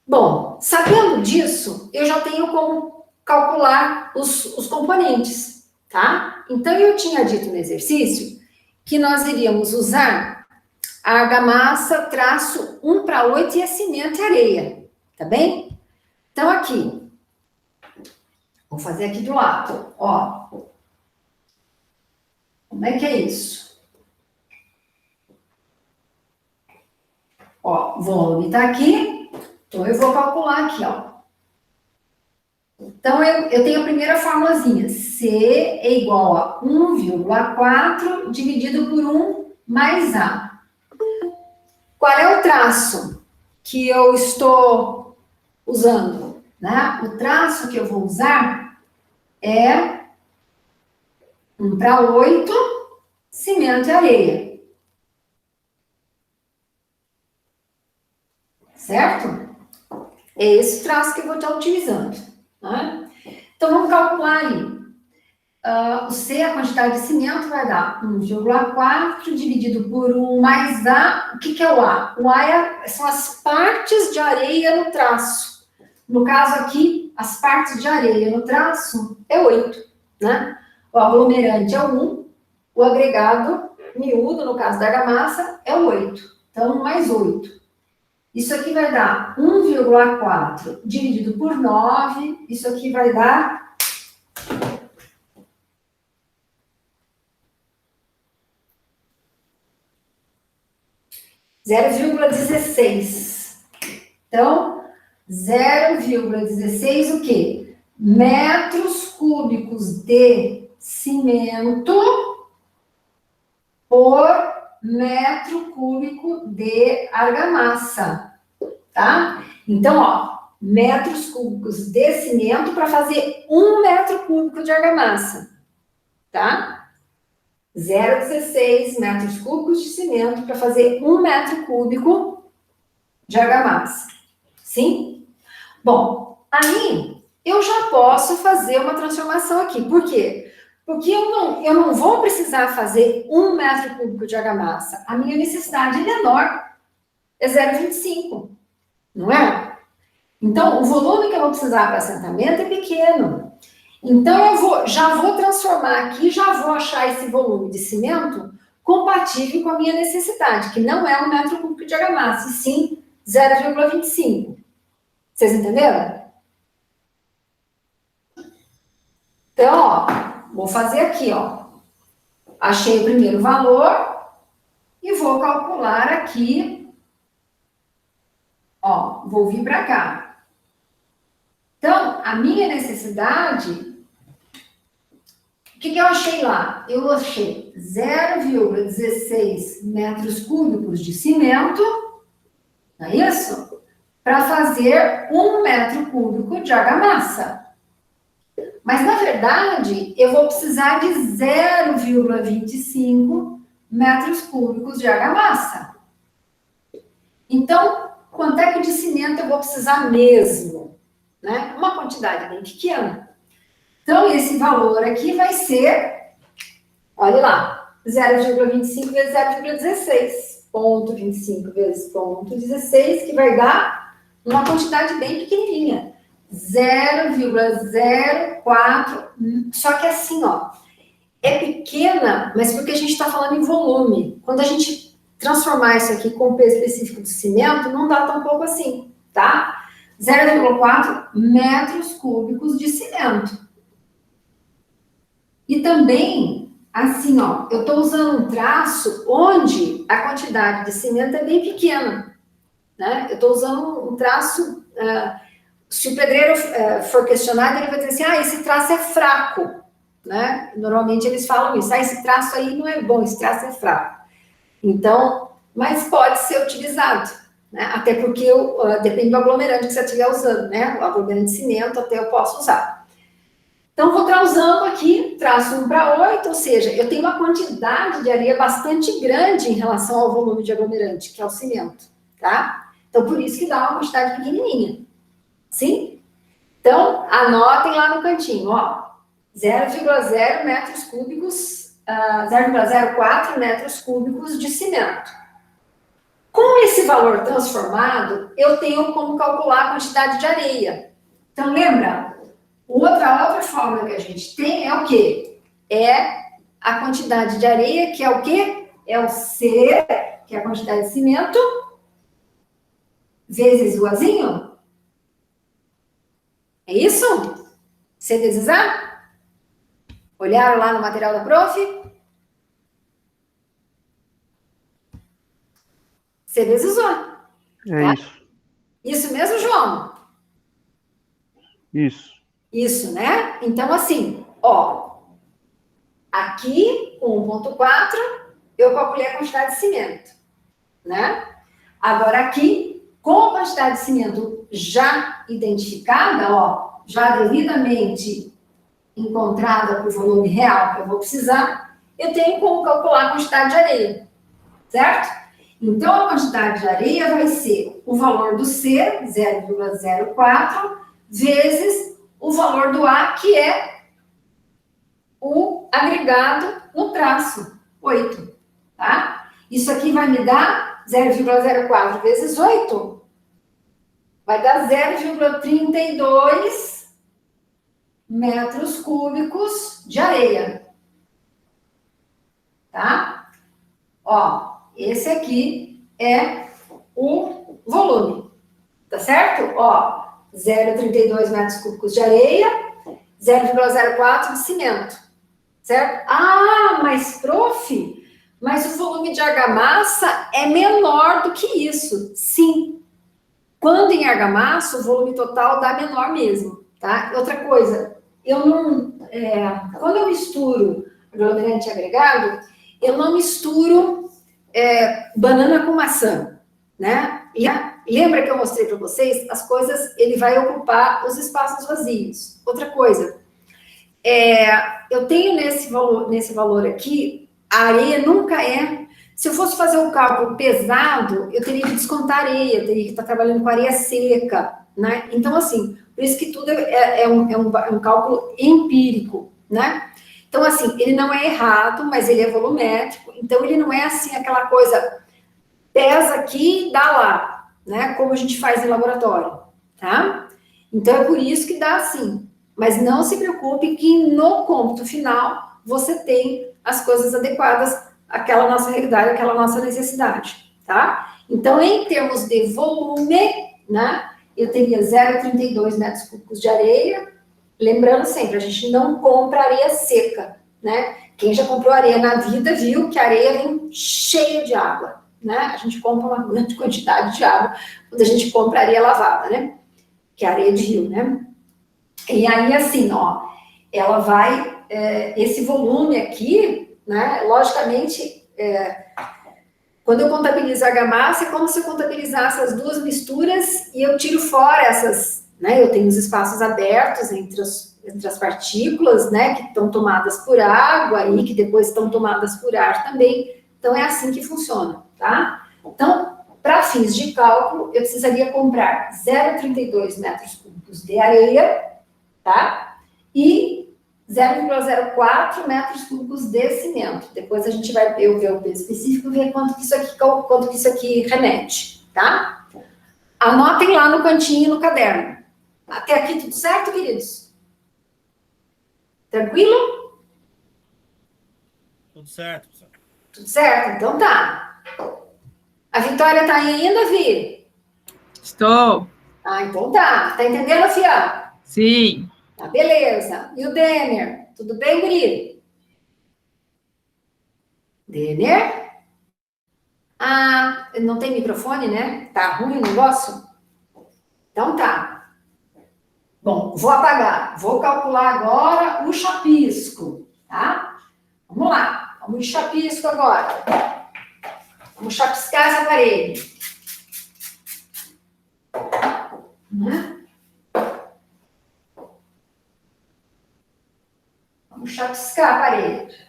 A: Bom, sabendo disso, eu já tenho como calcular os componentes, tá? Então, eu tinha dito no exercício que nós iríamos usar a argamassa traço 1:8 e a cimento e areia, tá bem? Então, aqui, vou fazer aqui do lado, ó. Como é que é isso? Ó, o volume tá aqui, então eu vou calcular aqui, ó. Então, eu tenho a primeira formulazinha, C é igual a 1,4 dividido por 1 mais A. Qual é o traço que eu estou usando, né? O traço que eu vou usar é 1:8, cimento e areia. Certo? É esse traço que eu vou estar utilizando, né? Então, vamos calcular aí. O C, a quantidade de cimento, vai dar 1,4 dividido por 1 mais A. O que é o A? O A são as partes de areia no traço. No caso aqui, as partes de areia no traço é 8, né? O aglomerante é 1, o agregado miúdo, no caso da argamassa, é 8. Então, mais 8. Isso aqui vai dar 1,4 dividido por 9, isso aqui vai dar 0,16. Então, 0,16 o quê? Metros cúbicos de cimento por metro cúbico de argamassa, tá? Então, ó, metros cúbicos de cimento para fazer 1 metro cúbico de argamassa, tá? 0,16 metros cúbicos de cimento para fazer 1 metro cúbico de argamassa. Sim? Bom, aí eu já posso fazer uma transformação aqui. Por quê? Porque eu não vou precisar fazer 1 metro cúbico de argamassa. A minha necessidade é menor. É 0,25. Não é? Então, o volume que eu vou precisar para assentamento é pequeno. Então, já vou transformar aqui, já vou achar esse volume de cimento compatível com a minha necessidade, que não é 1 metro cúbico de argamassa, e sim 0,25. Vocês entenderam? Então, ó, vou fazer aqui, ó. Achei o primeiro valor e vou calcular aqui. Ó, vou vir para cá. Então, a minha necessidade, o que eu achei lá? Eu achei 0,16 metros cúbicos de cimento, não é isso? Para fazer 1 metro cúbico de argamassa. Mas, na verdade, eu vou precisar de 0,25 metros cúbicos de argamassa. Então, quanto é que de cimento eu vou precisar mesmo? Né? Uma quantidade bem pequena. Então, esse valor aqui vai ser, olha lá, 0,25 vezes 0,16. 0,25 vezes 0,16, que vai dar uma quantidade bem pequenininha. 0,04, só que assim, ó, é pequena, mas porque a gente está falando em volume. Quando a gente transformar isso aqui com o peso específico do cimento, não dá tão pouco assim, tá? 0,4 metros cúbicos de cimento. E também, assim, ó, eu estou usando um traço onde a quantidade de cimento é bem pequena, né? Eu estou usando um traço se o pedreiro for questionado, ele vai dizer assim, esse traço é fraco, né? Normalmente eles falam isso, esse traço aí não é bom, esse traço é fraco. Então, mas pode ser utilizado, né? Até porque depende do aglomerante que você estiver usando, né? O aglomerante de cimento até eu posso usar. Então, vou estar usando aqui, traço 1/8, ou seja, eu tenho uma quantidade de areia bastante grande em relação ao volume de aglomerante, que é o cimento, tá? Então, por isso que dá uma quantidade pequenininha, sim? Então, anotem lá no cantinho, ó, 0,0 metros cúbicos, 0,04 metros cúbicos de cimento. Com esse valor transformado, eu tenho como calcular a quantidade de areia. Então, lembra? Outra forma que a gente tem é o quê? É a quantidade de areia, que é o quê? É o C, que é a quantidade de cimento, vezes o Azinho. É isso? C vezes A? Olharam lá no material da prof? C vezes O.
C: É isso.
A: Isso mesmo, João?
C: Isso.
A: Isso, né? Então, assim, ó, aqui, 1,4, eu calculei a quantidade de cimento, né? Agora, aqui, com a quantidade de cimento já identificada, ó, já devidamente encontrada para o volume real que eu vou precisar, eu tenho como calcular a quantidade de areia, certo? Então, a quantidade de areia vai ser o valor do C, 0,04, vezes o valor do A, que é o agregado no traço, 8, tá? Isso aqui vai me dar 0,04 vezes 8, vai dar 0,32 metros cúbicos de areia, tá? Ó, esse aqui é o volume, tá certo? Ó, 0,32 metros cúbicos de areia, 0,04 de cimento, certo? Mas prof, mas o volume de argamassa é menor do que isso. Sim. Quando em argamassa, o volume total dá menor mesmo, tá? Outra coisa, quando eu misturo aglomerante agregado, eu não misturo banana com maçã, né? Lembra que eu mostrei para vocês? As coisas, ele vai ocupar os espaços vazios. Outra coisa, eu tenho nesse valor aqui, a areia nunca é... Se eu fosse fazer um cálculo pesado, eu teria que descontar areia, eu teria que estar trabalhando com areia seca, né? Então, assim, por isso que tudo é um cálculo empírico, né? Então, assim, ele não é errado, mas ele é volumétrico, então ele não é assim aquela coisa, pesa aqui, dá lá, né? Como a gente faz em laboratório, tá? Então, é por isso que dá assim. Mas não se preocupe que no cômputo final você tem as coisas adequadas àquela nossa realidade, àquela nossa necessidade, tá? Então, em termos de volume, né, eu teria 0,32 metros cúbicos de areia. Lembrando sempre, a gente não compra areia seca, né? Quem já comprou areia na vida viu que a areia vem cheia de água, né? A gente compra uma grande quantidade de água quando a gente compra areia lavada, né? Que é areia de rio, né? E aí, assim, ó, ela vai, esse volume aqui, né, logicamente, quando eu contabilizo a argamassa, é como se eu contabilizasse as duas misturas e eu tiro fora essas, né, eu tenho os espaços abertos entre as partículas, né, que estão tomadas por água e que depois estão tomadas por ar também. Então, é assim que funciona, tá? Então, para fins de cálculo, eu precisaria comprar 0,32 metros cúbicos de areia, tá? E 0,04 metros cúbicos de cimento. Depois a gente vai ver o peso específico e ver quanto que isso aqui remete, tá? Anotem lá no cantinho no caderno. Até aqui tudo certo, queridos? Tranquilo?
B: Tudo certo, professor.
A: Tudo certo? Então tá. A Vitória tá aí ainda, Vi?
D: Estou.
A: Então tá. Tá entendendo, Fia?
D: Sim.
A: Tá, beleza. E o Denner? Tudo bem, guri? Denner? Não tem microfone, né? Tá ruim o negócio? Então tá. Bom, vou apagar. Vou calcular agora o chapisco, tá? Vamos lá. Vamos de chapisco agora. Vamos chapiscar essa parede. Vamos chapiscar a parede.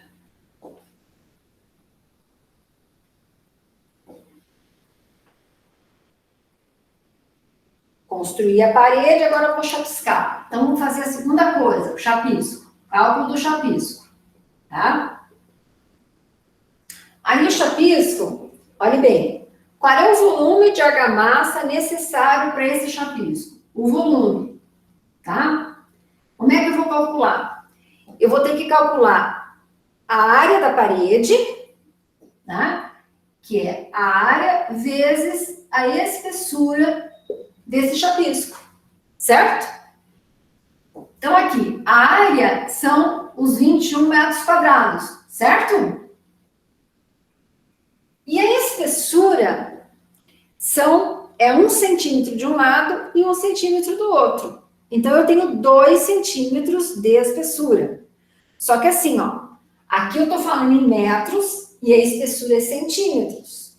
A: Construir a parede, agora eu vou chapiscar. Então, vamos fazer a segunda coisa, o chapisco. Cálculo do chapisco, tá? Aí, o chapisco, olhe bem, qual é o volume de argamassa necessário para esse chapisco? O volume, tá? Como é que eu vou calcular? Eu vou ter que calcular a área da parede, tá? Que é a área vezes a espessura desse chapisco, certo? Então, aqui, a área são os 21 metros quadrados, certo? E a espessura é 1 centímetro de um lado e 1 centímetro do outro. Então, eu tenho 2 centímetros de espessura. Só que assim, ó, aqui eu tô falando em metros e a espessura é centímetros.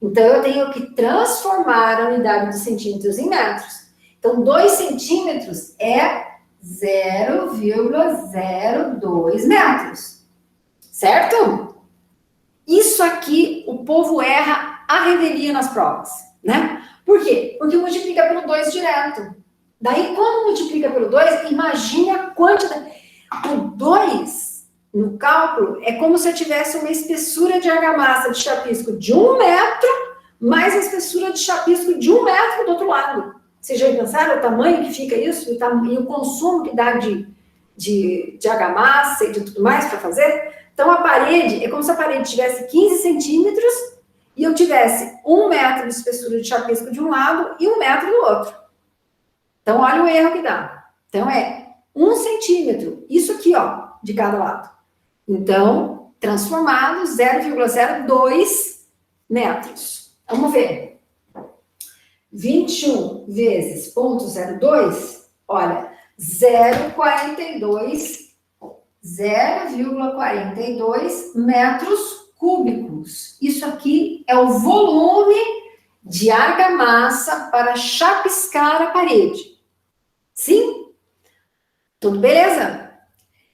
A: Então, eu tenho que transformar a unidade de centímetros em metros. Então, 2 centímetros é 0,02 metros. Certo? Isso aqui, o povo erra a revelia nas provas, né? Por quê? Porque multiplica pelo 2 direto. Daí, quando multiplica pelo 2, imagine a quantidade. O 2... no cálculo, é como se eu tivesse uma espessura de argamassa de chapisco de 1 metro, mais a espessura de chapisco de 1 metro do outro lado. Vocês já pensaram o tamanho que fica isso? E o consumo que dá de argamassa e de tudo mais para fazer? Então, a parede, é como se a parede tivesse 15 centímetros e eu tivesse 1 metro de espessura de chapisco de um lado e 1 metro do outro. Então, olha o erro que dá. Então, é 1 centímetro, isso aqui, ó, de cada lado. Então, transformado, 0,02 metros. Vamos ver. 21 vezes 0,02, olha, 0,42 metros cúbicos. Isso aqui é o volume de argamassa para chapiscar a parede. Sim? Tudo beleza?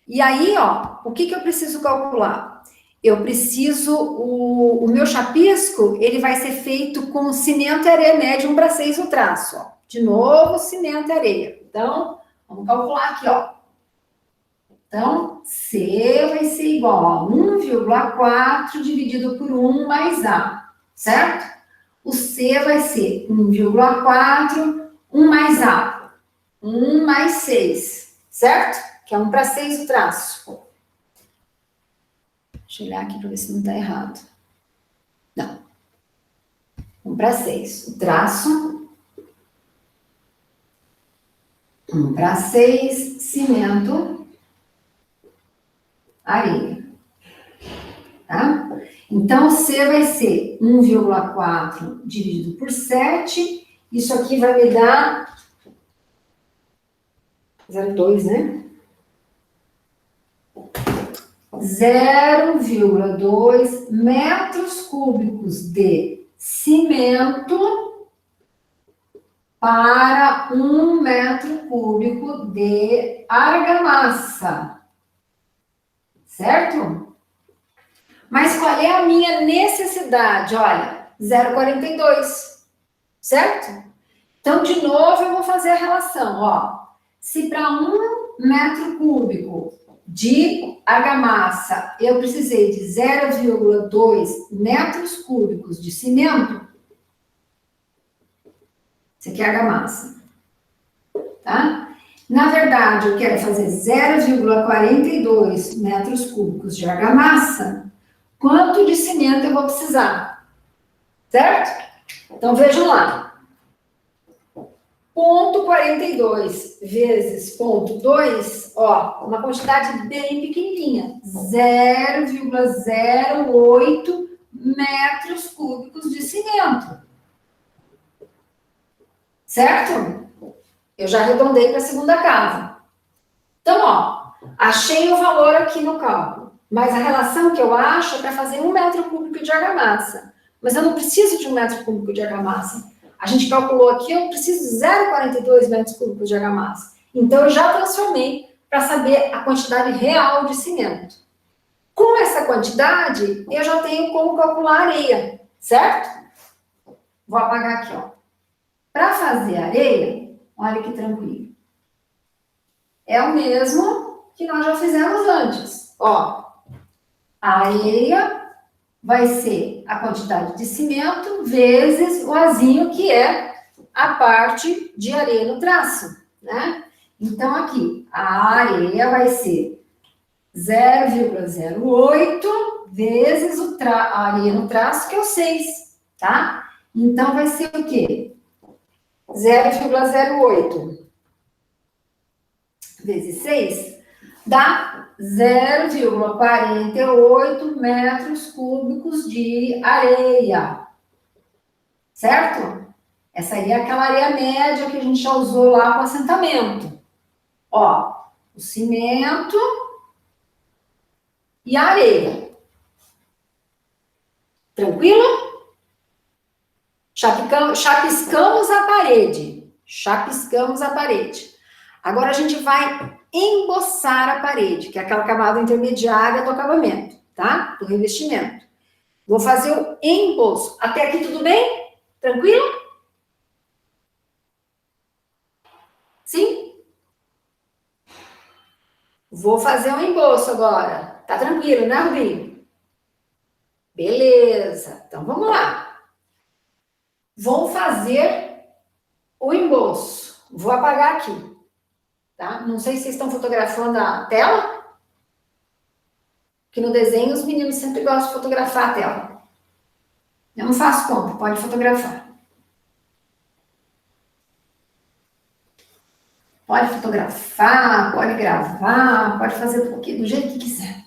A: E aí, ó, o que eu preciso calcular? Eu preciso, o meu chapisco, ele vai ser feito com cimento e areia média 1:6 o traço, ó. De novo, cimento e areia. Então, vamos calcular aqui, ó. Então, C vai ser igual a 1,4 dividido por 1 mais A, certo? O C vai ser 1,4, 1 mais A, 1 mais 6, certo? Que é 1:6 o traço. Deixa eu olhar aqui para ver se não está errado. Não. 1:6. O traço. 1:6. Cimento. Areia. Tá? Então, C vai ser 1,4 dividido por 7. Isso aqui vai me dar 0,2, né? 0,2 metros cúbicos de cimento para 1 metro cúbico de argamassa. Certo? Mas qual é a minha necessidade? Olha, 0,42. Certo? Então, de novo, eu vou fazer a relação. Ó, se para 1 metro cúbico de argamassa, eu precisei de 0,2 metros cúbicos de cimento. Isso aqui é argamassa. Tá? Na verdade, eu quero fazer 0,42 metros cúbicos de argamassa. Quanto de cimento eu vou precisar? Certo? Então, vejam lá. 0,42 vezes 0,2, ó, uma quantidade bem pequenininha, 0,08 metros cúbicos de cimento. Certo? Eu já arredondei para a segunda casa. Então, ó, achei o valor aqui no cálculo. Mas a relação que eu acho é para fazer 1 metro cúbico de argamassa. Mas eu não preciso de 1 metro cúbico de argamassa. A gente calculou aqui, eu preciso de 0,42 metros cúbicos de argamassa. Então, eu já transformei para saber a quantidade real de cimento. Com essa quantidade, eu já tenho como calcular a areia, certo? Vou apagar aqui, ó. Para fazer areia, olha que tranquilo. É o mesmo que nós já fizemos antes. Ó, a areia vai ser a quantidade de cimento vezes o azinho, que é a parte de areia no traço, né? Então, aqui, a areia vai ser 0,08 vezes a areia no traço, que é o 6, tá? Então, vai ser o quê? 0,08 vezes 6 dá 0,48 metros cúbicos de areia. Certo? Essa aí é aquela areia média que a gente já usou lá com o assentamento. Ó, o cimento e a areia. Tranquilo? Chapiscamos a parede. Chapiscamos a parede. Agora a gente vai emboçar a parede, que é aquela camada intermediária do acabamento, tá? Do revestimento. Vou fazer o emboço. Até aqui tudo bem? Tranquilo? Sim? Vou fazer um emboço agora. Tá tranquilo, né, Rubinho? Beleza. Então, vamos lá. Vou fazer o emboço. Vou apagar aqui. Tá? Não sei se vocês estão fotografando a tela. Que no desenho os meninos sempre gostam de fotografar a tela. Eu não faço conta, pode fotografar. Pode fotografar, pode gravar, pode fazer do jeito que quiser.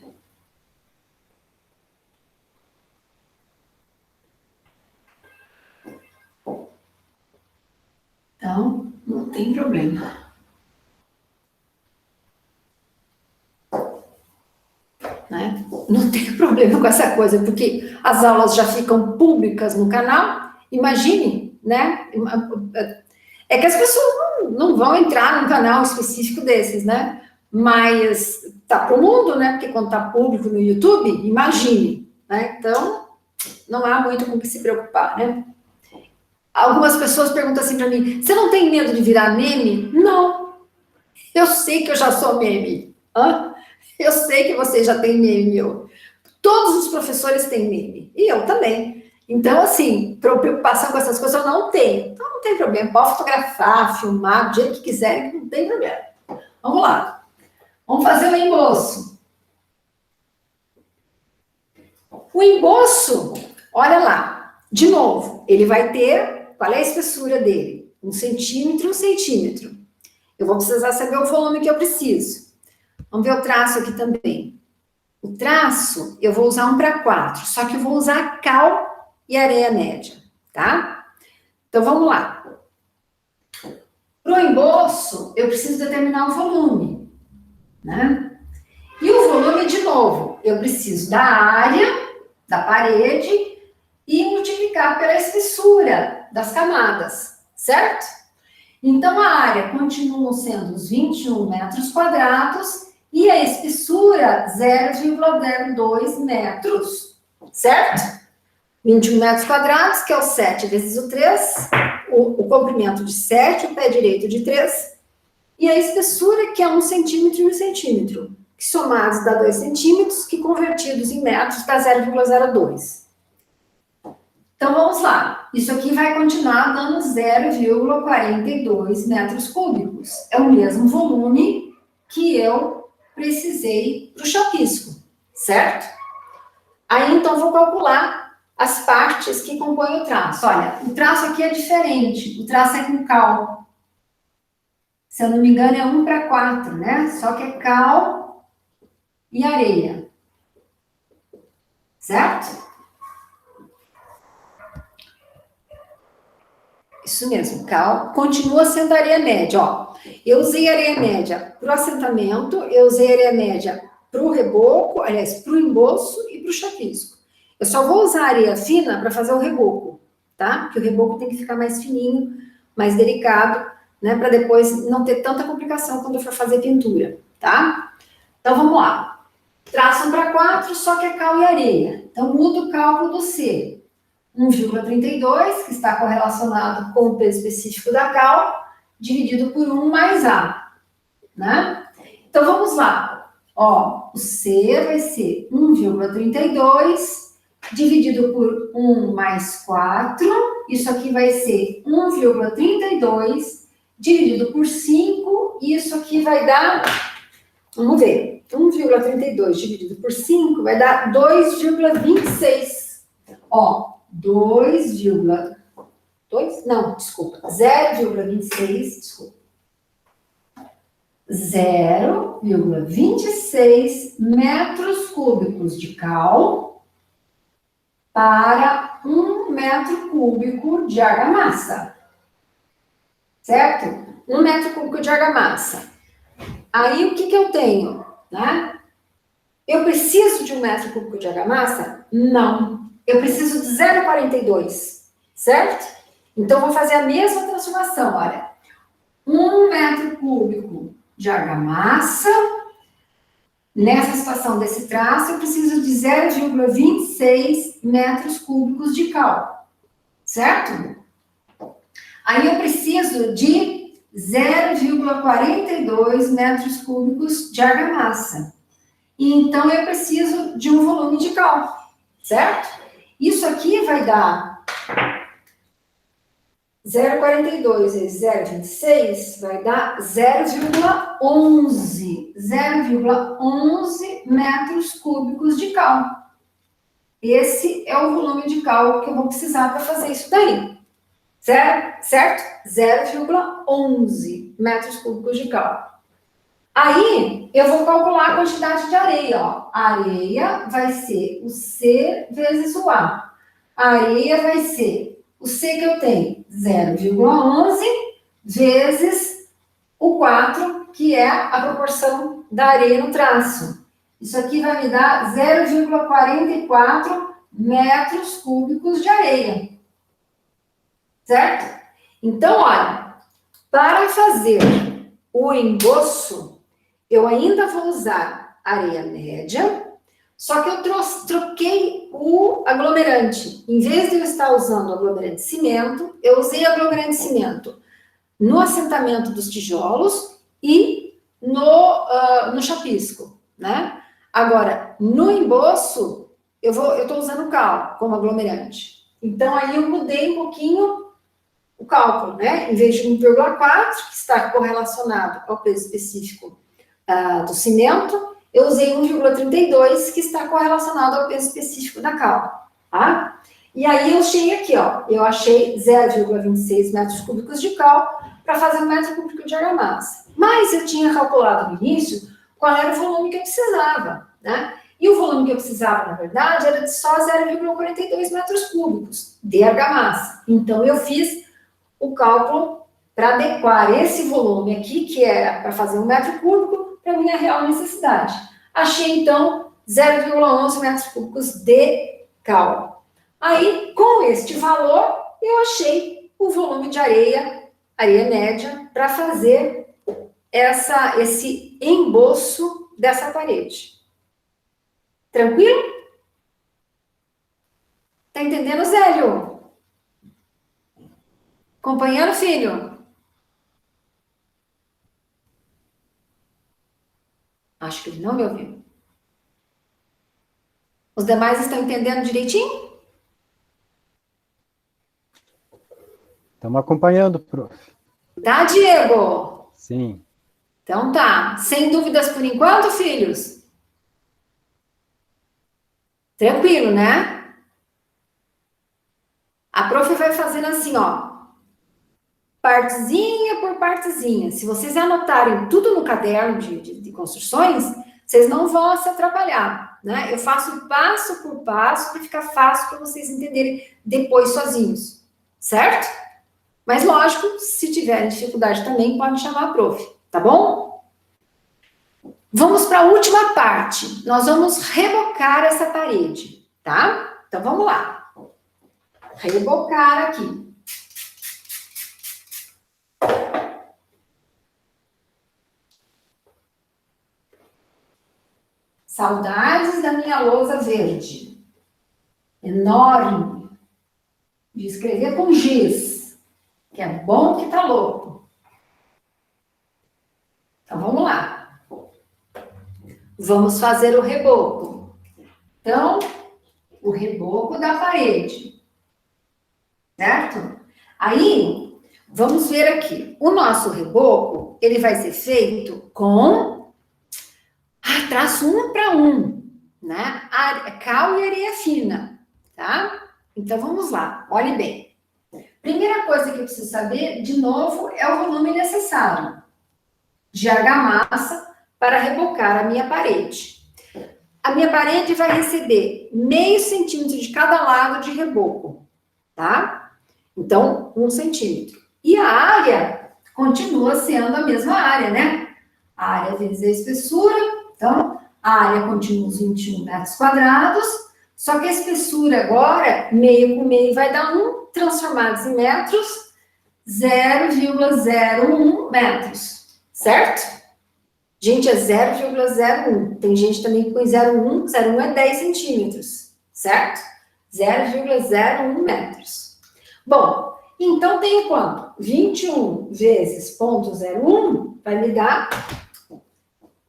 A: Então, não tem problema. Né? Não tem problema com essa coisa, porque as aulas já ficam públicas no canal. Imagine, né? É que as pessoas não vão entrar num canal específico desses, né? Mas tá pro mundo, né? Porque quando tá público no YouTube, imagine, né? Então, não há muito com o que se preocupar, né? Algumas pessoas perguntam assim para mim: você não tem medo de virar meme? Não. Eu sei que eu já sou meme. Hã? Eu sei que você já tem meme. Todos os professores têm meme. E eu também. Então, assim, preocupação com essas coisas eu não tenho. Então, não tem problema. Pode fotografar, filmar, do jeito que quiserem, que não tem problema. Vamos lá. Vamos fazer o emboço. O emboço, olha lá. De novo, ele vai ter... Qual é a espessura dele? 1 centímetro, 1 centímetro. Eu vou precisar saber o volume que eu preciso. Vamos ver o traço aqui também. O traço, eu vou usar 1:4, só que eu vou usar cal e areia média, tá? Então, vamos lá. Para o emboço, eu preciso determinar o volume, né? E o volume, de novo, eu preciso da área, da parede, e multiplicar pela espessura das camadas, certo? Então, a área continua sendo os 21 metros quadrados e a espessura 0,02 metros, certo? 21 metros quadrados, que é o 7 vezes o 3, o comprimento de 7, o pé direito de 3, e a espessura, que é 1 centímetro e 1 centímetro, que somados dá 2 centímetros, que convertidos em metros dá 0,02. Então, vamos lá. Isso aqui vai continuar dando 0,42 metros cúbicos. É o mesmo volume que eu precisei para o chapisco, certo? Aí, então, vou calcular as partes que compõem o traço. Olha, o traço aqui é diferente. O traço é com cal. Se eu não me engano, é 1:4, né? Só que é cal e areia. Certo? Isso mesmo, cal continua sendo areia média, ó. Eu usei areia média para o assentamento, eu usei areia média para o reboco, aliás, para o emboço e para o chapisco. Eu só vou usar areia fina para fazer o reboco, tá? Porque o reboco tem que ficar mais fininho, mais delicado, né? Para depois não ter tanta complicação quando eu for fazer pintura, tá? Então, vamos lá. Traçam para 4, só que é cal e areia. Então, muda o cálculo do C. 1,32, que está correlacionado com o peso específico da cal, dividido por 1 mais A, né? Então, vamos lá. Ó, o C vai ser 1,32 dividido por 1 mais 4. Isso aqui vai ser 1,32 dividido por 5. Isso aqui vai dar, vamos ver, 1,32 dividido por 5 vai dar 2,26. Ó, 0,26, desculpa. 0,26 metros cúbicos de cal para 1 metro cúbico de argamassa. Certo? 1 metro cúbico de argamassa. Aí, o que eu tenho, né? Eu preciso de 1 metro cúbico de argamassa? Não. Eu preciso de 0,42, certo? Então, vou fazer a mesma transformação, olha. 1 metro cúbico de argamassa. Nessa situação desse traço, eu preciso de 0,26 metros cúbicos de cal, certo? Aí, eu preciso de 0,42 metros cúbicos de argamassa. E então, eu preciso de um volume de cal, certo? Isso aqui vai dar 0,42 vezes 0,26 vai dar 0,11 metros cúbicos de cal. Esse é o volume de cal que eu vou precisar para fazer isso daí. Certo? 0,11 metros cúbicos de cal. Aí, eu vou calcular a quantidade de areia, ó. A areia vai ser o C vezes o A. A areia vai ser o C que eu tenho, 0,11 vezes o 4, que é a proporção da areia no traço. Isso aqui vai me dar 0,44 metros cúbicos de areia. Certo? Então, olha, para fazer o emboço, eu ainda vou usar areia média, só que eu troquei o aglomerante. Em vez de eu estar usando aglomerante de cimento, eu usei aglomerante de cimento no assentamento dos tijolos e no chapisco, né? Agora, no emboço, eu estou usando cal como aglomerante. Então, aí eu mudei um pouquinho o cálculo, né? Em vez de 1,4, que está correlacionado ao peso específico do cimento, eu usei 1,32, que está correlacionado ao peso específico da cal, tá? E aí eu achei aqui, ó, eu achei 0,26 metros cúbicos de cal para fazer 1 metro cúbico de argamassa. Mas eu tinha calculado no início qual era o volume que eu precisava, né? E o volume que eu precisava, na verdade, era de só 0,42 metros cúbicos de argamassa. Então, eu fiz o cálculo para adequar esse volume aqui, que era para fazer 1 metro cúbico, para a minha real necessidade. Achei, então, 0,11 metros cúbicos de cal. Aí, com este valor, eu achei o volume de areia média, para fazer esse emboço dessa parede. Tranquilo? Tá entendendo, Zélio? Acompanhando, filho? Acho que ele não me ouviu. Os demais estão entendendo direitinho?
C: Estamos acompanhando, prof.
A: Tá, Diego?
C: Sim.
A: Então tá. Sem dúvidas por enquanto, filhos? Tranquilo, né? A prof vai fazendo assim, ó. Partezinha por partezinha. Se vocês anotarem tudo no caderno de construções, vocês não vão se atrapalhar, né? Eu faço passo por passo para ficar fácil para vocês entenderem depois sozinhos, certo? Mas, lógico, se tiverem dificuldade também, pode chamar a prof, tá bom? Vamos para a última parte. Nós vamos rebocar essa parede, tá? Então, vamos lá. Rebocar aqui. Saudades da minha lousa verde. Enorme. De escrever com giz. Que é bom que tá louco. Então, vamos lá. Vamos fazer o reboco. Então, o reboco da parede. Certo? Aí, vamos ver aqui. O nosso reboco, ele vai ser feito com traço 1 para 1, né? Cal e areia fina, tá? Então, vamos lá. Olhe bem. Primeira coisa que eu preciso saber, de novo, é o volume necessário de argamassa para rebocar a minha parede. A minha parede vai receber meio centímetro de cada lado de reboco, tá? Então, 1 centímetro. E a área continua sendo a mesma área, né? A área vezes a espessura. Então, a área continua os 21 metros quadrados, só que a espessura agora, meio com meio, vai dar 1, transformados em metros, 0,01 metros, certo? Gente, é 0,01. Tem gente também que põe 0,1, 0,1 é 10 centímetros, certo? 0,01 metros. Bom, então tem quanto? 21 vezes 0,01 vai me dar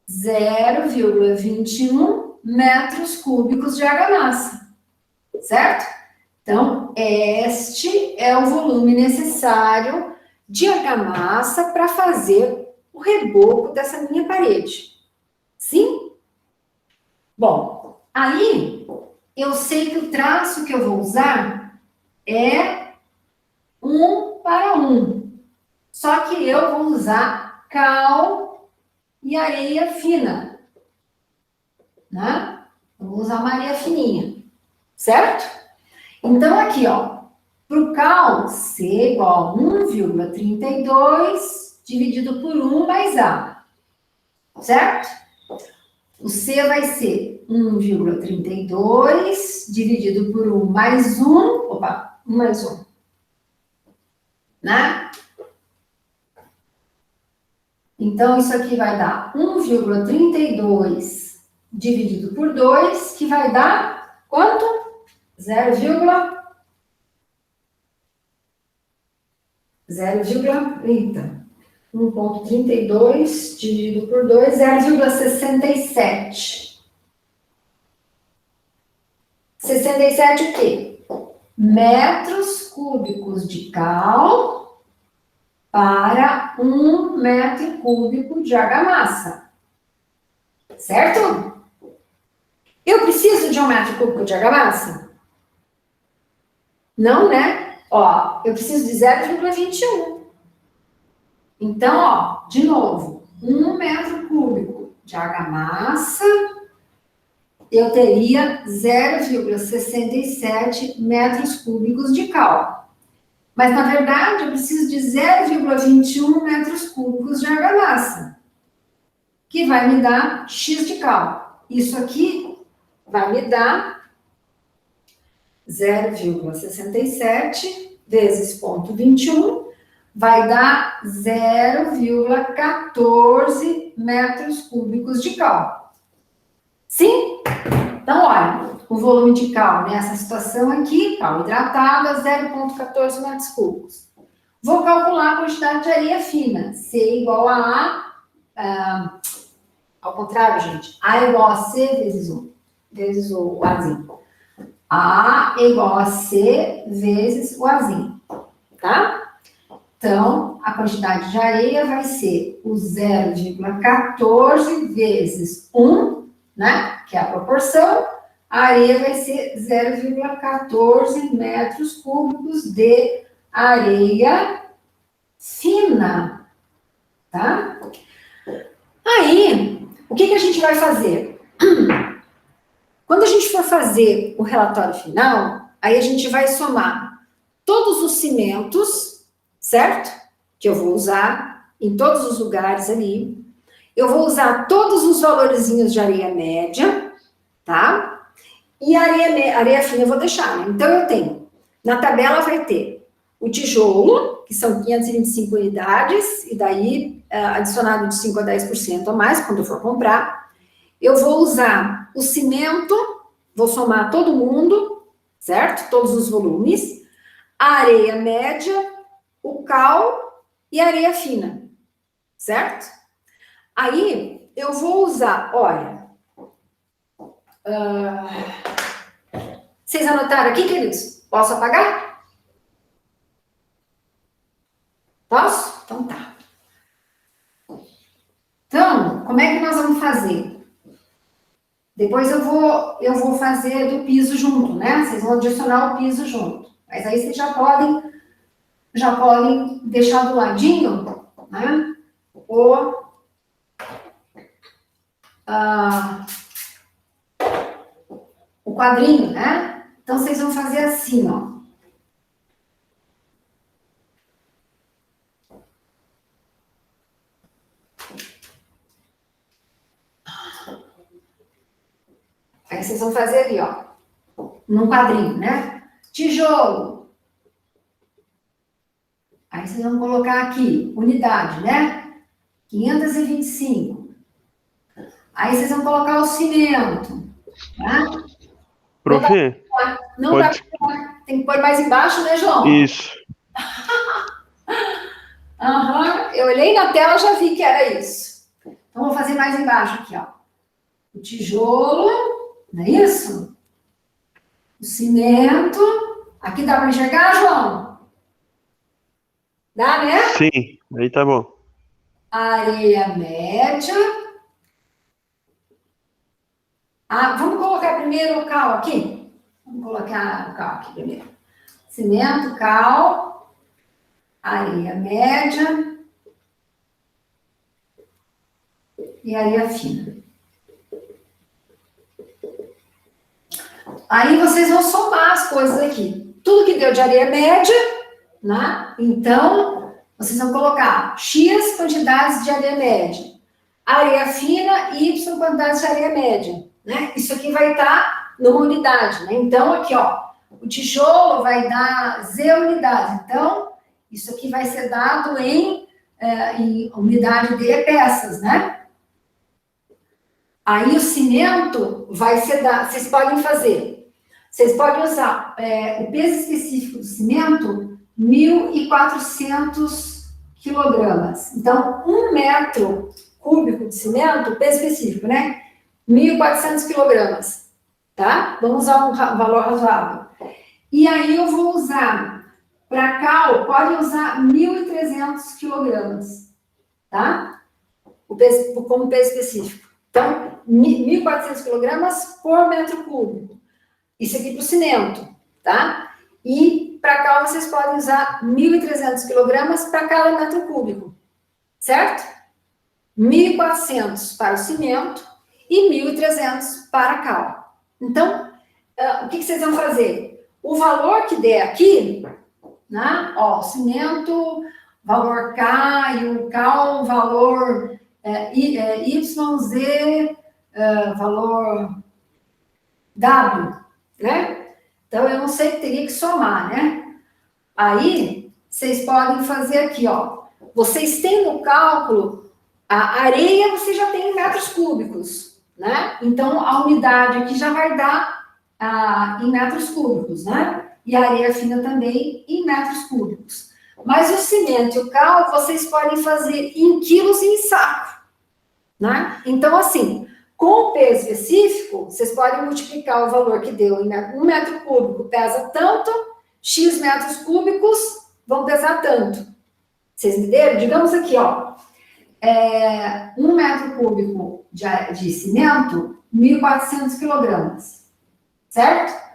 A: 0,21 metros cúbicos de argamassa, certo? Então, este é o volume necessário de argamassa para fazer o reboco dessa minha parede. Sim? Bom, aí eu sei que o traço que eu vou usar é 1 para 1. Só que eu vou usar cal e areia fina, né? Eu vou usar uma areia fininha, certo? Então, aqui, ó, para o cal, C igual a 1,32 dividido por 1 mais A, certo? O C vai ser 1,32 dividido por 1 mais 1, 1 mais 1, né? Então, isso aqui vai dar 1,32 dividido por 2, que vai dar quanto? 1,32 dividido por 2, 0,67. 67 o quê? Metros cúbicos de cal para 1 metro cúbico de argamassa. Certo? Eu preciso de 1 metro cúbico de argamassa? Não, né? Ó, eu preciso de 0,21. Então, ó, de novo, 1 metro cúbico de argamassa, eu teria 0,67 metros cúbicos de cal. Mas, na verdade, eu preciso de 0,21 metros cúbicos de argamassa, que vai me dar X de cal. Isso aqui vai me dar 0,67 vezes 0,21, vai dar 0,14 metros cúbicos de cal. Sim? Então, olha, o volume de cal nessa situação aqui, cal hidratada, 0,14 metros cúbicos. Vou calcular a quantidade de areia fina. C igual a A, ao contrário, gente, A igual a C vezes 1, vezes o Azinho. A igual a C vezes o Azinho, tá? Então, a quantidade de areia vai ser o 0,14 vezes 1, né? Que é a proporção. A areia vai ser 0,14 metros cúbicos de areia fina, tá? Aí, o que a gente vai fazer? Quando a gente for fazer o relatório final, aí a gente vai somar todos os cimentos, certo? Que eu vou usar em todos os lugares ali. Eu vou usar todos os valorzinhos de areia média, tá? E areia fina eu vou deixar, né? Então, eu tenho, na tabela vai ter o tijolo, que são 525 unidades, e daí adicionado de 5 a 10% a mais, quando eu for comprar. Eu vou usar o cimento, vou somar todo mundo, certo? Todos os volumes. A areia média, o cal e a areia fina, certo? Aí, eu vou usar, olha... vocês anotaram aqui, queridos? Posso apagar? Posso? Então tá. Então, como é que nós vamos fazer? Depois eu vou fazer do piso junto, né? Vocês vão adicionar o piso junto. Mas aí vocês já podem deixar do ladinho, né? O quadrinho, né? Então, vocês vão fazer assim, ó. Aí vocês vão fazer ali, ó, num quadrinho, né? Tijolo. Aí vocês vão colocar aqui, unidade, né? 525. Aí vocês vão colocar o cimento, tá?
E: Prof,
A: Não dá pra, tem que pôr mais embaixo, né, João?
E: isso.
A: Aham, eu olhei na tela e já vi que era isso. Então, vou fazer mais embaixo aqui, ó. O tijolo, não é isso? O cimento. Aqui dá para enxergar, João? Dá, né?
E: Sim, aí tá bom.
A: Areia média. Vamos colocar primeiro o cal aqui? Vamos colocar o cal aqui primeiro. Cimento, cal, areia média e areia fina. Aí vocês vão somar as coisas aqui. Tudo que deu de areia média, né? Então, vocês vão colocar X quantidades de areia média. Areia fina, Y quantidades de areia média. Né? Isso aqui vai estar numa unidade. Né? Então, aqui, ó, o tijolo vai dar Z unidades. Então, isso aqui vai ser dado em unidade de peças, né? Aí o cimento vai ser dado, vocês podem usar o peso específico do cimento, 1.400 quilogramas. Então, 1 metro cúbico de cimento, peso específico, né? 1.400 quilogramas, tá? Vamos usar um valor razoável. E aí eu vou usar, para cal, pode usar 1.300 quilogramas, tá? Como peso específico. Então, 1.400 quilogramas por metro cúbico. Isso aqui para o cimento, tá? E para cal vocês podem usar 1.300 quilogramas para cada metro cúbico, certo? 1.400 para o cimento e 1.300 para a cal. Então, o que vocês vão fazer? O valor que der aqui, né? Ó, cimento, valor K, e o cal, valor YZ, valor W, né? Então, eu não sei, teria que somar, né? Aí, vocês podem fazer aqui, ó. Vocês têm no cálculo, a areia você já tem em metros cúbicos, né? Então, a unidade aqui já vai dar em metros cúbicos, né? E a areia fina também em metros cúbicos. Mas o cimento e o cal, vocês podem fazer em quilos e em saco, né? Então, assim, com o peso específico, vocês podem multiplicar o valor que deu em 1 metro cúbico pesa tanto, X metros cúbicos vão pesar tanto. Vocês entenderam? Digamos aqui, ó, 1 metro cúbico de cimento, 1.400 quilogramas, certo?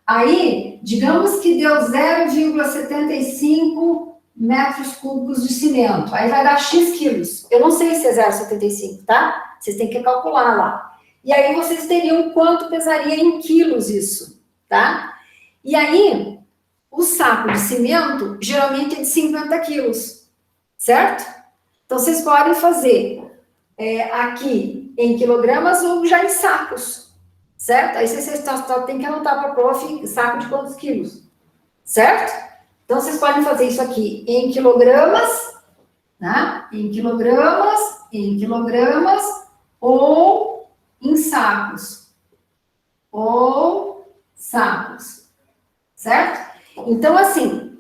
A: Aí, digamos que deu 0,75 metros cúbicos de cimento. Aí vai dar X quilos. Eu não sei se é 0,75, tá? Vocês têm que calcular lá. E aí vocês teriam quanto pesaria em quilos isso, tá? E aí, o saco de cimento geralmente é de 50 quilos, certo? Então, vocês podem fazer aqui em quilogramas ou já em sacos, certo? Aí vocês só tem que anotar para a prof saco de quantos quilos, certo? Então, vocês podem fazer isso aqui em quilogramas, né? Em quilogramas ou em sacos. Certo? Então, assim,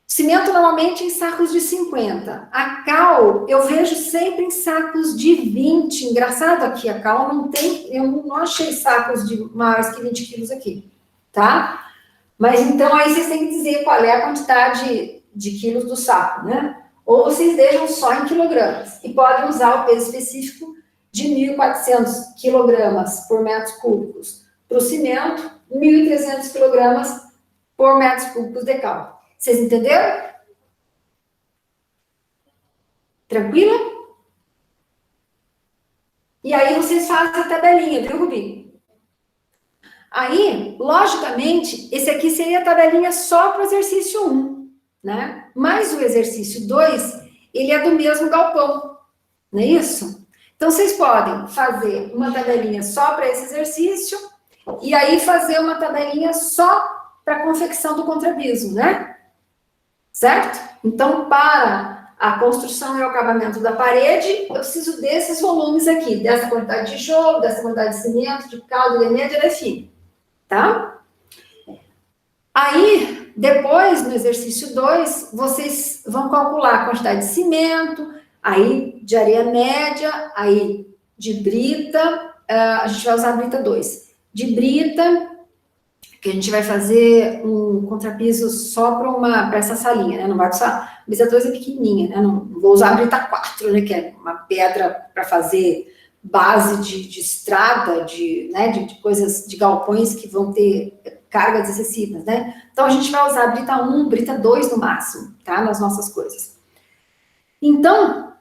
A: cimento normalmente em sacos de 50. A cal, eu vejo sempre em sacos de 20. Engraçado aqui, a cal não tem, eu não achei sacos de maiores que 20 quilos aqui, tá? Mas então aí vocês têm que dizer qual é a quantidade de quilos do saco, né? Ou vocês deixam só em quilogramas. E podem usar o peso específico de 1.400 quilogramas por metros cúbicos para o cimento, 1.300 quilogramas por metros cúbicos de cal. Vocês entenderam? Tranquilo? E aí vocês fazem a tabelinha, viu, Rubi? Aí, logicamente, esse aqui seria a tabelinha só para o exercício 1, né? Mas o exercício 2, ele é do mesmo galpão, não é isso? Então, vocês podem fazer uma tabelinha só para esse exercício e aí fazer uma tabelinha só para a confecção do contrapiso, né? Certo? Então, para a construção e o acabamento da parede, eu preciso desses volumes aqui, dessa quantidade de tijolo, dessa quantidade de cimento, de cal, de média, de fino, tá? Aí, depois, no exercício 2, vocês vão calcular a quantidade de cimento, aí de areia média, aí de brita, a gente vai usar a brita 2, de brita, que a gente vai fazer um contrapiso só para essa salinha, né? Não vai usar, a brita 2 é pequenininha, né? Não vou usar a brita 4, né? Que é uma pedra para fazer base de estrada, né? de coisas, de galpões que vão ter cargas excessivas, né? Então, a gente vai usar a brita 1, brita 2 no máximo, tá? Nas nossas coisas. Então,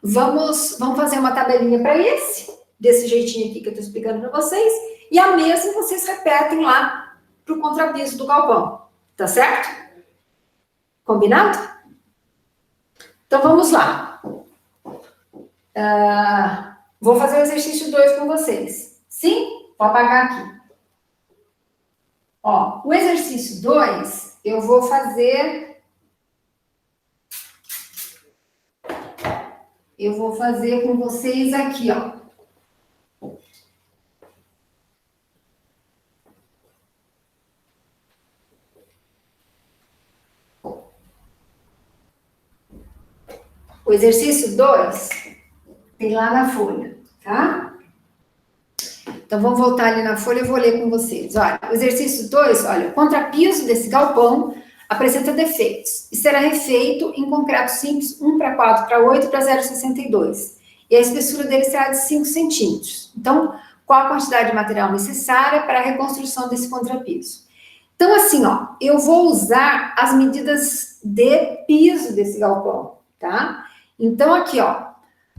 A: vamos fazer uma tabelinha para desse jeitinho aqui que eu estou explicando para vocês, e a mesma vocês repetem lá para o contrapiso do galpão, tá certo? Combinado? Então, vamos lá. Vou fazer o exercício 2 com vocês. Sim? Vou apagar aqui. Ó, o exercício 2, eu vou fazer... Eu vou fazer com vocês aqui, ó. O exercício 2 tem lá na folha, tá? Então, vamos voltar ali na folha, eu vou ler com vocês. Olha, o exercício 2, olha, o contrapiso desse galpão apresenta defeitos e será refeito em concreto simples 1:4:8:0,62. E a espessura dele será de 5 centímetros. Então, qual a quantidade de material necessária para a reconstrução desse contrapiso? Então, assim, ó, eu vou usar as medidas de piso desse galpão, tá? Então, aqui, ó,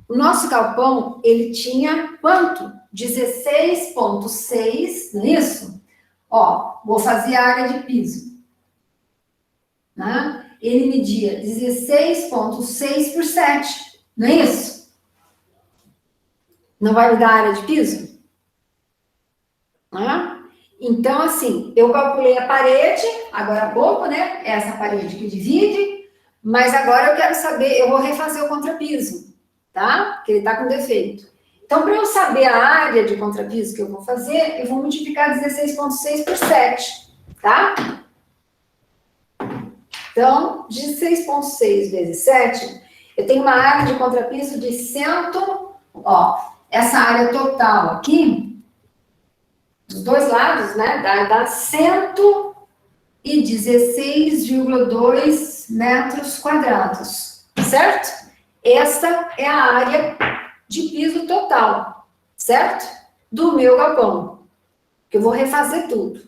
A: o nosso galpão, ele tinha quanto? 16,6, não é isso? Ó, vou fazer a área de piso. Né? Ele media 16,6 por 7, não é isso? Não vai me dar a área de piso? Né? Então, assim, eu calculei a parede, agora há pouco, né? Essa parede que divide, mas agora eu quero saber, eu vou refazer o contrapiso, tá? Porque ele está com defeito. Então, para eu saber a área de contrapiso que eu vou fazer, eu vou multiplicar 16,6 por 7, tá? Então, 16,6 vezes 7, eu tenho uma área de contrapiso de 100, ó, essa área total aqui, dos dois lados, né, dá 116,2 metros quadrados, certo? Essa é a área de piso total, certo? Do meu galpão, que eu vou refazer tudo.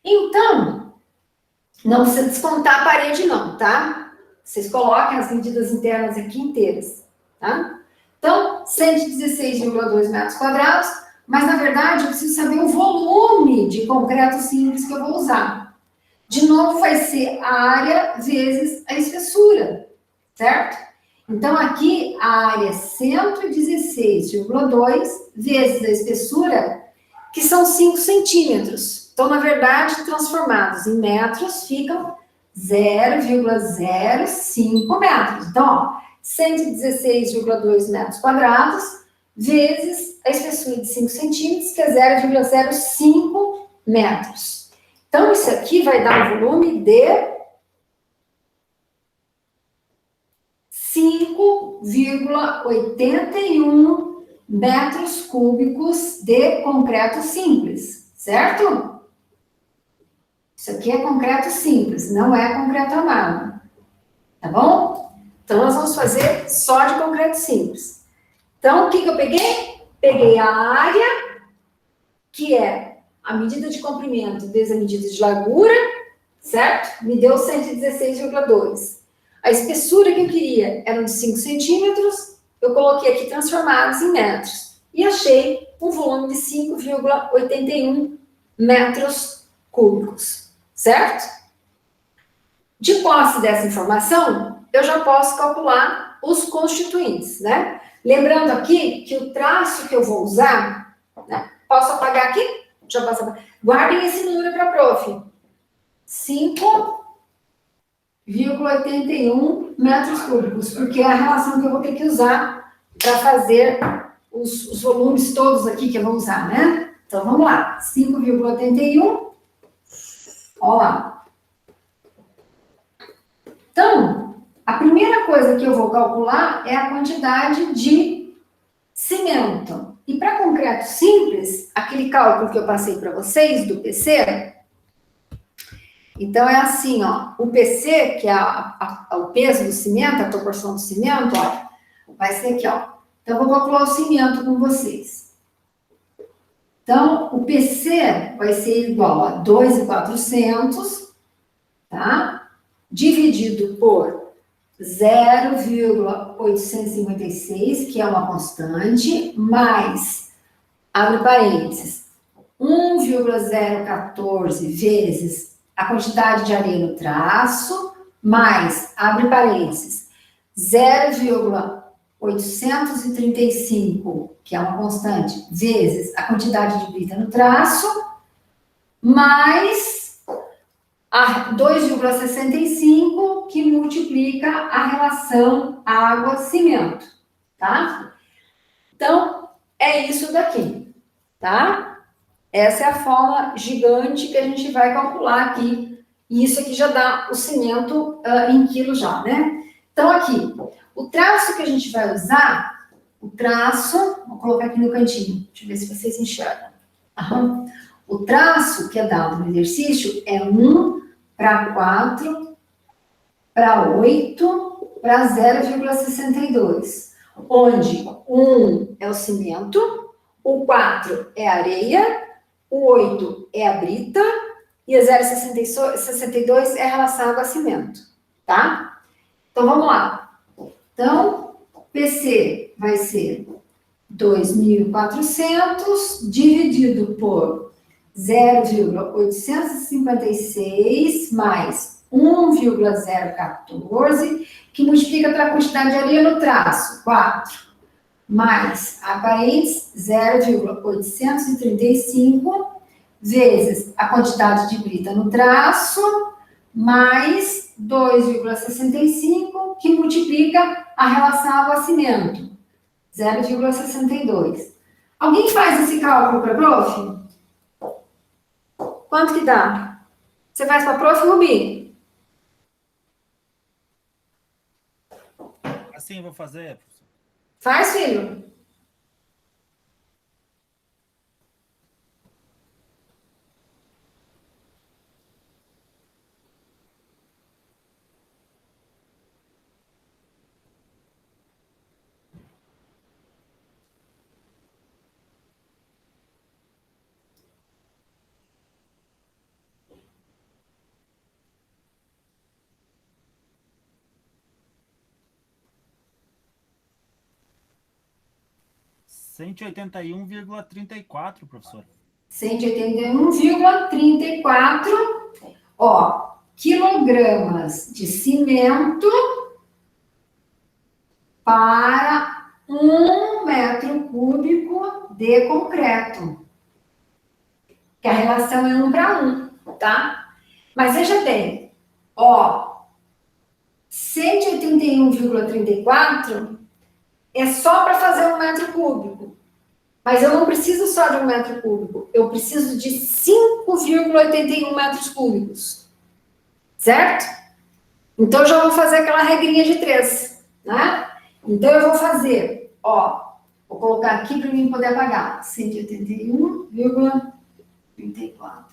A: Então, não precisa descontar a parede não, tá? Vocês coloquem as medidas internas aqui inteiras, tá? Então, 116,2 metros quadrados, mas, na verdade, eu preciso saber o volume de concreto simples que eu vou usar. De novo, vai ser a área vezes a espessura, certo? Então, aqui, a área é 116,2 vezes a espessura, que são 5 centímetros. Então, na verdade, transformados em metros, ficam 0,05 metros. Então, ó, 116,2 metros quadrados, vezes a espessura de 5 centímetros, que é 0,05 metros. Então, isso aqui vai dar um volume de 5,81 metros cúbicos de concreto simples, certo? Isso aqui é concreto simples, não é concreto armado, tá bom? Então, nós vamos fazer só de concreto simples. Então, o que eu peguei? Peguei a área, que é a medida de comprimento vezes a medida de largura, certo? Me deu 116,2. A espessura que eu queria era de 5 centímetros, eu coloquei aqui transformados em metros. E achei um volume de 5,81 metros cúbicos, certo? De posse dessa informação, eu já posso calcular os constituintes, né? Lembrando aqui que o traço que eu vou usar, né? Posso apagar aqui? Já posso apagar. Guardem esse número para a prof. 5,81 metros cúbicos, porque é a relação que eu vou ter que usar para fazer os volumes todos aqui que eu vou usar, né? Então, vamos lá. 5,81. Olha lá. Então, a primeira coisa que eu vou calcular é a quantidade de cimento. E para concreto simples, aquele cálculo que eu passei para vocês do PC, então é assim, ó, o PC, que é o peso do cimento, a proporção do cimento, ó, vai ser aqui, ó. Então, eu vou calcular o cimento com vocês. Então, o PC vai ser igual a 2.400, tá? Dividido por 0,856, que é uma constante, mais, abre parênteses, 1,014 vezes a quantidade de areia no traço, mais, abre parênteses, 0,835, que é uma constante, vezes a quantidade de brita no traço, mais a 2,65, que multiplica a relação água-cimento, tá? Então, é isso daqui, tá? Essa é a fórmula gigante que a gente vai calcular aqui. E isso aqui já dá o cimento em quilos já, né? Então, aqui, o traço que a gente vai usar, o traço, vou colocar aqui no cantinho, deixa eu ver se vocês enxergam. Uhum. O traço que é dado no exercício é 1 para 4, para 8, para 0,62. Onde 1 é o cimento, o 4 é a areia, o 8 é a brita e a 0,62 é a relação água-cimento, tá? Então, vamos lá. Então, PC vai ser 2.400 dividido por 0,856 mais 1,014, que multiplica pela quantidade de areia no traço, 4, mais a parênteses 0,835 vezes a quantidade de brita no traço, mais 2,65, que multiplica a relação água-cimento, 0,62. Alguém faz esse cálculo para a prof? Quanto que dá? Você faz para a prof, Rubi?
B: Assim eu vou fazer, professor.
A: Faz, filho?
B: Cento e 181,34, professor.
A: 181,34. Ó, quilogramas de cimento para 1 metro cúbico de concreto. Que a relação é 1 para 1, tá? Mas veja bem, ó, 181,34 é só para fazer 1 metro cúbico. Mas eu não preciso só de 1 metro cúbico, eu preciso de 5,81 metros cúbicos. Certo? Então, eu já vou fazer aquela regrinha de 3, né? Então, eu vou fazer, ó, vou colocar aqui para mim poder apagar, 181,34.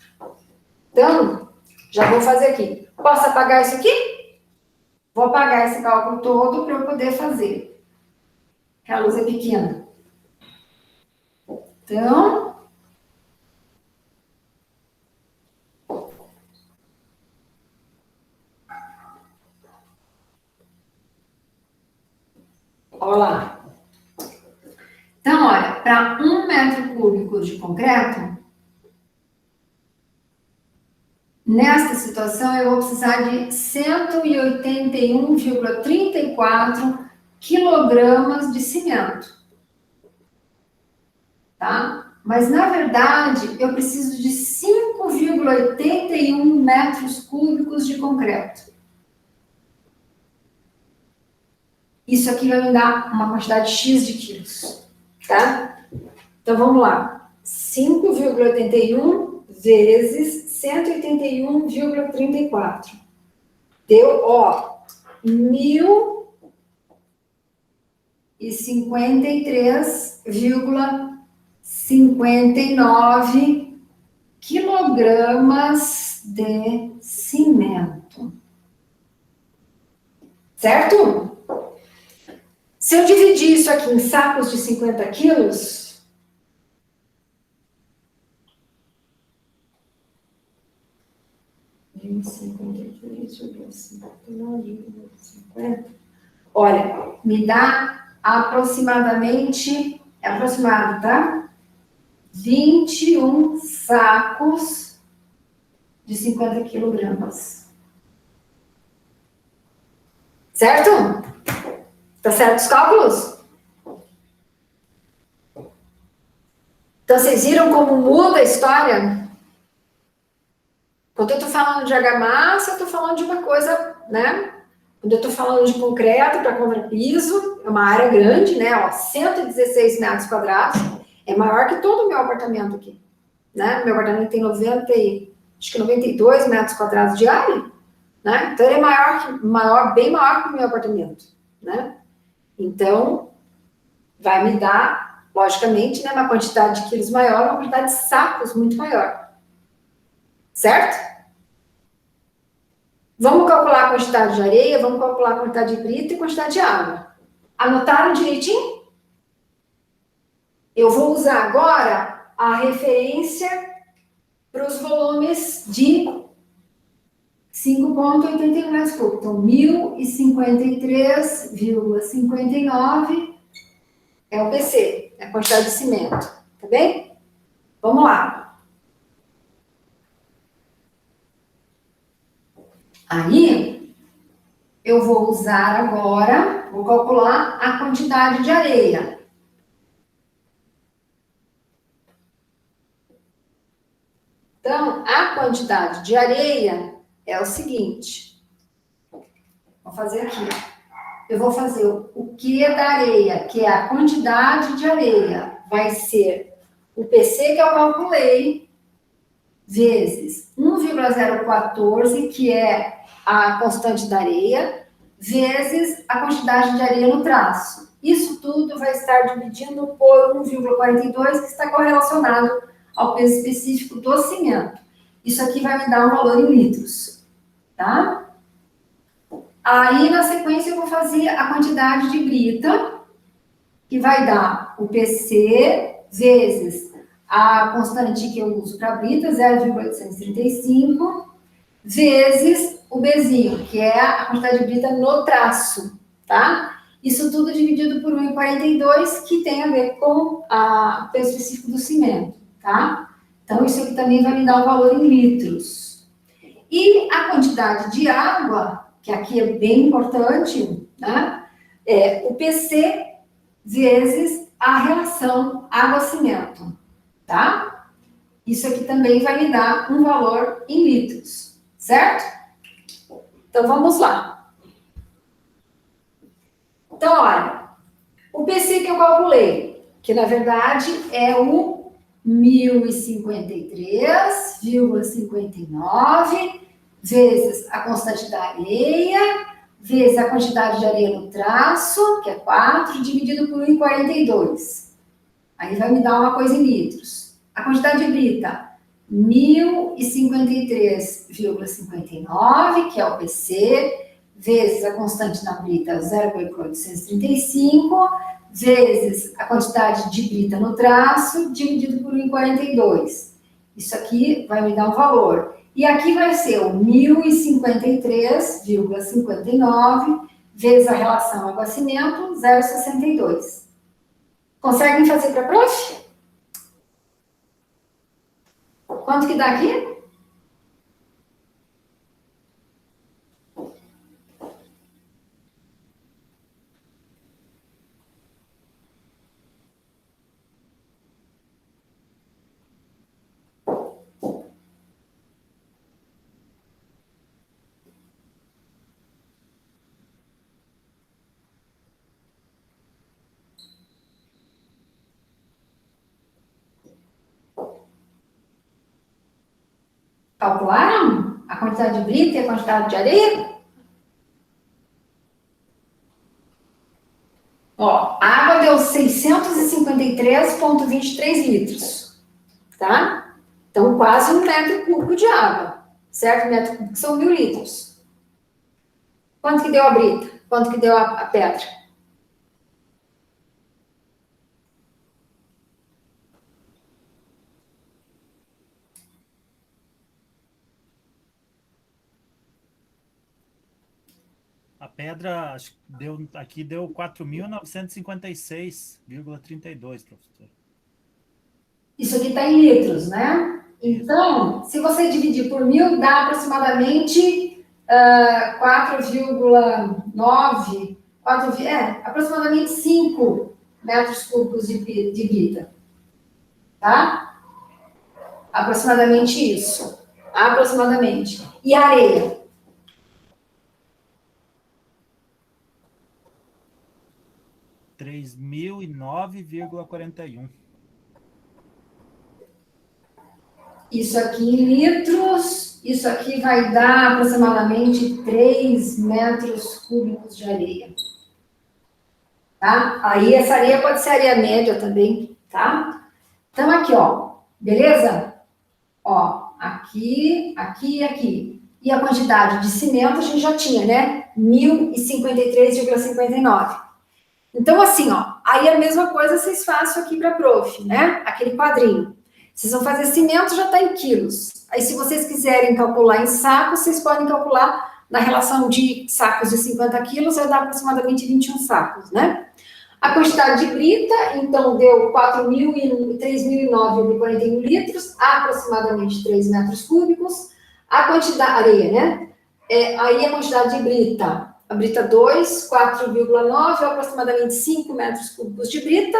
A: Então, já vou fazer aqui. Posso apagar isso aqui? Vou apagar esse cálculo todo para eu poder fazer. Que a luz é pequena. Então, olha lá. Então, olha, para 1 metro cúbico de concreto, nesta situação eu vou precisar de 181,34 quilogramas de cimento. Tá? Mas, na verdade, eu preciso de 5,81 metros cúbicos de concreto. Isso aqui vai me dar uma quantidade X de quilos, tá? Então, vamos lá. 5,81 vezes 181,34. Deu, ó, 1.053,59 quilogramas de cimento. Certo? Se eu dividir isso aqui em sacos de 50 quilos, olha, me dá aproximadamente, é aproximado, tá? 21 sacos de 50 quilogramas. Certo? Tá certo os cálculos? Então, vocês viram como muda a história? Quando eu tô falando de argamassa, eu tô falando de uma coisa, né? Quando eu tô falando de concreto para contrapiso, é uma área grande, né? Ó, 116 metros quadrados. É maior que todo o meu apartamento aqui, né? Meu apartamento tem 92 metros quadrados de área, né? Então, ele é bem maior que o meu apartamento, né? Então, vai me dar, logicamente, né, uma quantidade de quilos maior, uma quantidade de sacos muito maior. Certo? Vamos calcular a quantidade de areia, vamos calcular a quantidade de brita e a quantidade de água. Anotaram direitinho? Eu vou usar agora a referência para os volumes de 5,81 metros cúbicos. Então, 1.053,59 é o PC, é a quantidade de cimento. Tá bem? Vamos lá. Aí, eu vou usar agora, vou calcular a quantidade de areia. Então, a quantidade de areia é o seguinte. Vou fazer aqui. Eu vou fazer o Q da areia, que é a quantidade de areia. Vai ser o PC que eu calculei, vezes 1,014, que é a constante da areia, vezes a quantidade de areia no traço. Isso tudo vai estar dividindo por 1,42, que está correlacionado ao peso específico do cimento. Isso aqui vai me dar um valor em litros, tá? Aí, na sequência, eu vou fazer a quantidade de brita, que vai dar o PC vezes a constante que eu uso para brita, 0,835, vezes o Bzinho, que é a quantidade de brita no traço, tá? Isso tudo dividido por 1,42, que tem a ver com o peso específico do cimento, tá? Então, isso aqui também vai me dar o valor em litros. E a quantidade de água, que aqui é bem importante, né? É o PC vezes a relação água-cimento, tá? Isso aqui também vai me dar um valor em litros, certo? Então, vamos lá. Então, olha, o PC que eu calculei, que na verdade é o 1053,59 vezes a constante da areia, vezes a quantidade de areia no traço, que é 4, dividido por 1,42. Aí vai me dar uma coisa em litros. A quantidade de brita, 1053,59, que é o PC, vezes a constante da brita, 0,835, vezes a quantidade de brita no traço, dividido por 1,42. Isso aqui vai me dar um valor. E aqui vai ser o 1053,59 vezes a relação água-cimento, 0,62. Conseguem fazer para prof? Quanto que dá aqui? Calcularam a quantidade de brita e a quantidade de areia? Ó, a água deu 653,23 litros, tá? Então, quase 1 metro cúbico de água, certo? 1 metro cúbico são 1.000 litros. Quanto que deu a brita? Quanto que deu a pedra?
B: A pedra acho que aqui deu 4.956,32, professor.
A: Isso aqui está em litros, né? Então, se você dividir por 1.000, dá aproximadamente 4,9, aproximadamente 5 metros cúbicos de brita. Tá? Aproximadamente isso. Aproximadamente. E a areia?
B: R$ 3.009,41.
A: Isso aqui em litros, isso aqui vai dar aproximadamente 3 metros cúbicos de areia. Tá? Aí essa areia pode ser areia média também, tá? Então aqui, ó, beleza? Ó, aqui, aqui e aqui. E a quantidade de cimento a gente já tinha, né? 1053,59. Então, assim, ó, aí a mesma coisa vocês façam aqui para prof, né? Aquele quadrinho. Vocês vão fazer cimento, já está em quilos. Aí, se vocês quiserem calcular em sacos, vocês podem calcular na relação de sacos de 50 quilos, vai dar aproximadamente 21 sacos, né? A quantidade de brita, então, deu 3.009,41 litros, aproximadamente 3 metros cúbicos. A quantidade, areia, né? Aí a quantidade de brita, a brita 2, 4,9, aproximadamente 5 metros cúbicos de brita.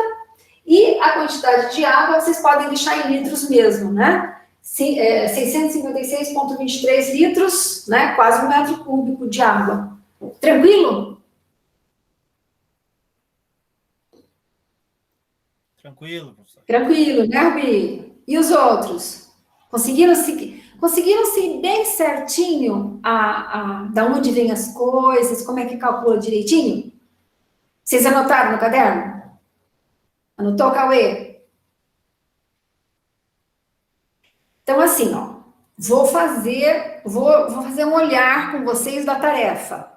A: E a quantidade de água, vocês podem deixar em litros mesmo, né? 656,23 litros, né? Quase 1 metro cúbico de água. Tranquilo?
B: Tranquilo, professor.
A: Tranquilo, né, Rubi? E os outros? Conseguiram seguir bem certinho da onde vêm as coisas, como é que calcula direitinho? Vocês anotaram no caderno? Anotou, Cauê? Então, assim, ó, vou fazer um olhar com vocês da tarefa,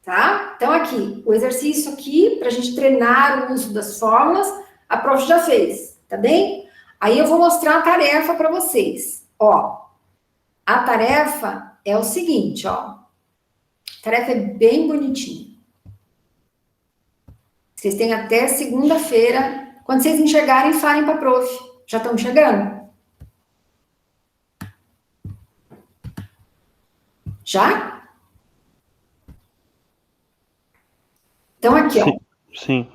A: tá? Então, aqui, o exercício aqui, para a gente treinar o uso das fórmulas, a prof já fez, tá bem? Aí eu vou mostrar a tarefa para vocês. Ó, a tarefa é o seguinte, ó. A tarefa é bem bonitinha. Vocês têm até segunda-feira. Quando vocês enxergarem, falem para a prof. Já estão enxergando? Já? Então, aqui, ó.
E: Sim.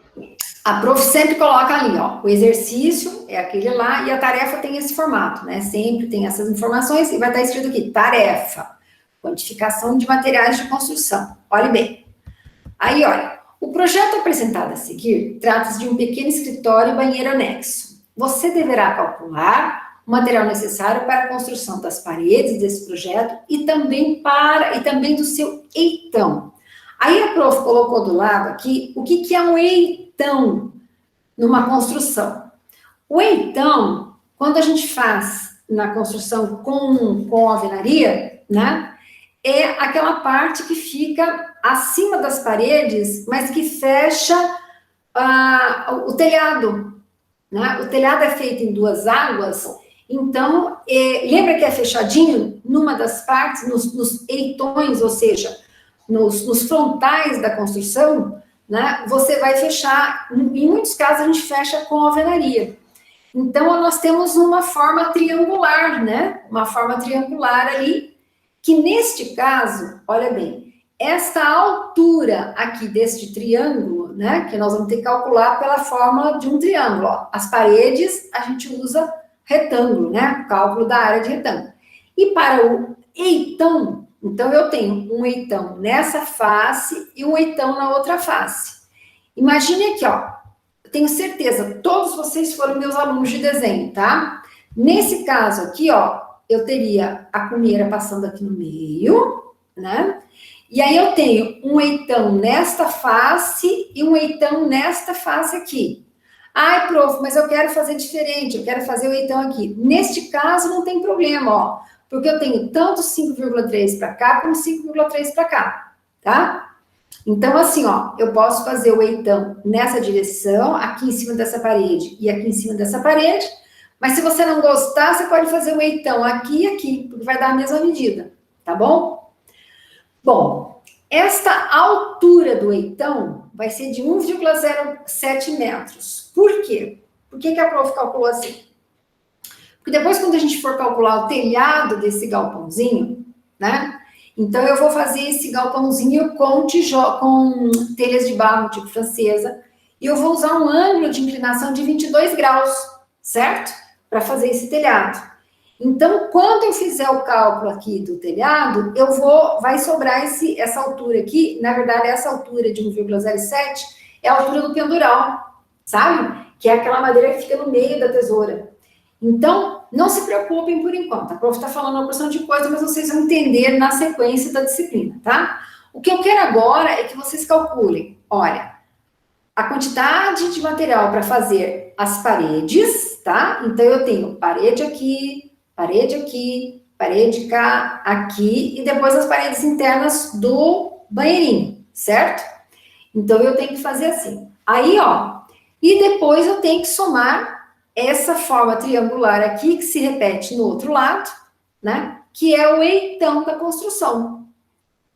A: A prof sempre coloca ali, ó, o exercício é aquele lá e a tarefa tem esse formato, né? Sempre tem essas informações e vai estar escrito aqui, tarefa, quantificação de materiais de construção. Olhe bem. Aí, olha, o projeto apresentado a seguir trata-se de um pequeno escritório e banheiro anexo. Você deverá calcular o material necessário para a construção das paredes desse projeto e também do seu eitão. Aí a prof colocou do lado aqui o que é um eitão numa construção. O eitão, quando a gente faz na construção com alvenaria, né, é aquela parte que fica acima das paredes, mas que fecha o telhado, né? O telhado é feito em duas águas, então, lembra que é fechadinho numa das partes, nos eitões, ou seja, nos frontais da construção, né, você vai fechar, em muitos casos a gente fecha com alvenaria. Então, nós temos uma forma triangular, né, uma forma triangular ali, que neste caso, olha bem, esta altura aqui deste triângulo, né, que nós vamos ter que calcular pela fórmula de um triângulo, ó. As paredes, a gente usa retângulo, né, cálculo da área de retângulo. E para o eitão, então, eu tenho um eitão nessa face e um eitão na outra face. Imagine aqui, ó. Eu tenho certeza, todos vocês foram meus alunos de desenho, tá? Nesse caso aqui, ó, eu teria a cunheira passando aqui no meio, né? E aí eu tenho um eitão nesta face e um eitão nesta face aqui. Ai, prof, mas eu quero fazer diferente, eu quero fazer o eitão aqui. Neste caso, não tem problema, ó. Porque eu tenho tanto 5,3 para cá, como 5,3 para cá, tá? Então, assim, ó, eu posso fazer o eitão nessa direção, aqui em cima dessa parede e aqui em cima dessa parede, mas se você não gostar, você pode fazer o eitão aqui e aqui, porque vai dar a mesma medida, tá bom? Bom, esta altura do eitão vai ser de 1,07 metros. Por quê? Por que a prof calculou assim? Porque depois, quando a gente for calcular o telhado desse galpãozinho, né? Então, eu vou fazer esse galpãozinho com telhas de barro, tipo francesa, e eu vou usar um ângulo de inclinação de 22 graus, certo? Para fazer esse telhado. Então, quando eu fizer o cálculo aqui do telhado, vai sobrar essa altura aqui, na verdade, essa altura de 1,07 é a altura do pendural, sabe? Que é aquela madeira que fica no meio da tesoura. Então, não se preocupem por enquanto. A prof está falando uma porção de coisa, mas vocês vão entender na sequência da disciplina, tá? O que eu quero agora é que vocês calculem, olha, a quantidade de material para fazer as paredes, tá? Então, eu tenho parede aqui, parede cá, aqui, e depois as paredes internas do banheirinho, certo? Então, eu tenho que fazer assim. Aí, ó, e depois eu tenho que somar essa forma triangular aqui, que se repete no outro lado, né? Que é o eitão da construção.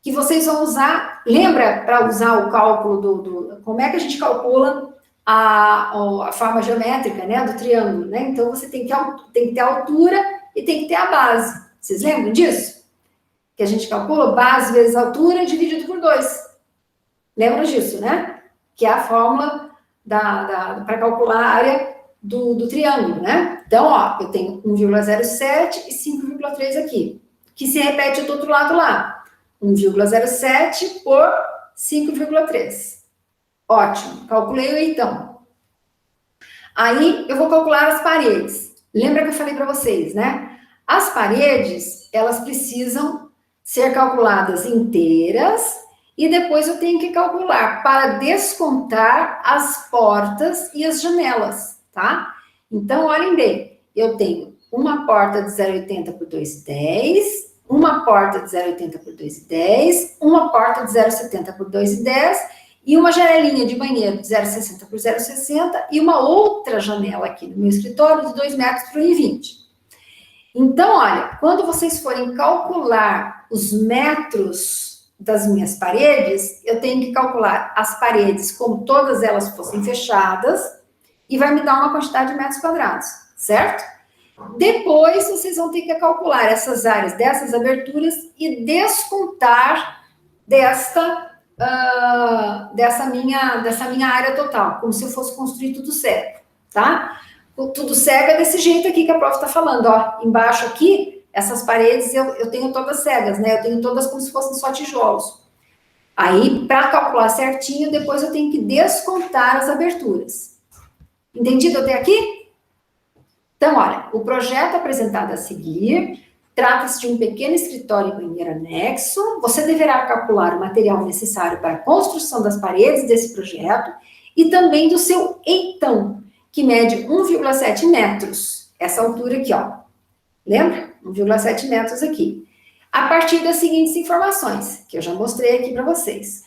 A: Que vocês vão usar, lembra para usar o cálculo como é que a gente calcula a forma geométrica, né? Do triângulo, né? Então, você tem que ter a altura e tem que ter a base. Vocês lembram disso? Que a gente calcula base vezes altura dividido por 2. Lembram disso, né? Que é a fórmula para calcular a área do triângulo, né? Então, ó, eu tenho 1,07 e 5,3 aqui, que se repete do outro lado lá. 1,07 por 5,3. Ótimo, calculei o eitão. Aí, eu vou calcular as paredes. Lembra que eu falei para vocês, né? As paredes, elas precisam ser calculadas inteiras e depois eu tenho que calcular para descontar as portas e as janelas, tá? Então, olhem bem, eu tenho uma porta de 0,80 por 2,10, uma porta de 0,80 por 2,10, uma porta de 0,70 por 2,10 e uma janelinha de banheiro de 0,60 por 0,60 e uma outra janela aqui no meu escritório de 2 metros por 1,20. Então, olha, quando vocês forem calcular os metros das minhas paredes, eu tenho que calcular as paredes como todas elas fossem fechadas e vai me dar uma quantidade de metros quadrados, certo? Depois, vocês vão ter que calcular essas áreas dessas aberturas e descontar dessa minha área total, como se eu fosse construir tudo cego, tá? O tudo cego é desse jeito aqui que a prof está falando, ó. Embaixo aqui, essas paredes eu tenho todas cegas, né? Eu tenho todas como se fossem só tijolos. Aí, para calcular certinho, depois eu tenho que descontar as aberturas. Entendido até aqui? Então, olha, o projeto apresentado a seguir trata-se de um pequeno escritório e banheiro anexo. Você deverá calcular o material necessário para a construção das paredes desse projeto e também do seu eitão, que mede 1,7 metros. Essa altura aqui, ó. Lembra? 1,7 metros aqui. A partir das seguintes informações, que eu já mostrei aqui para vocês.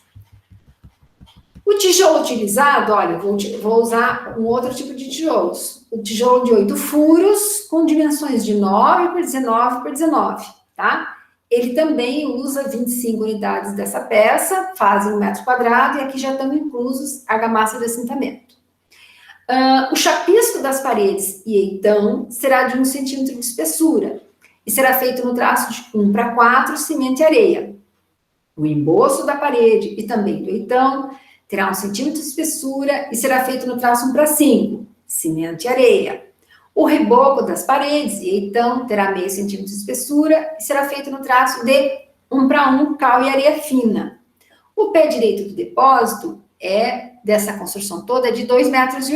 A: O tijolo utilizado, olha, vou usar um outro tipo de tijolos. O tijolo de 8 furos, com dimensões de 9 por 19 por 19, tá? Ele também usa 25 unidades dessa peça, fazem 1 metro quadrado, e aqui já estão inclusos argamassa de assentamento. O chapisco das paredes e eitão será de 1 centímetro de espessura, e será feito no traço de 1:4, cimento e areia. O emboço da parede e também do eitão terá 1 centímetro de espessura e será feito no traço 1:5, cimento e areia. O reboco das paredes e eitão terá meio centímetro de espessura e será feito no traço de 1:1, cal e areia fina. O pé direito do depósito dessa construção toda é de 2,80 metros.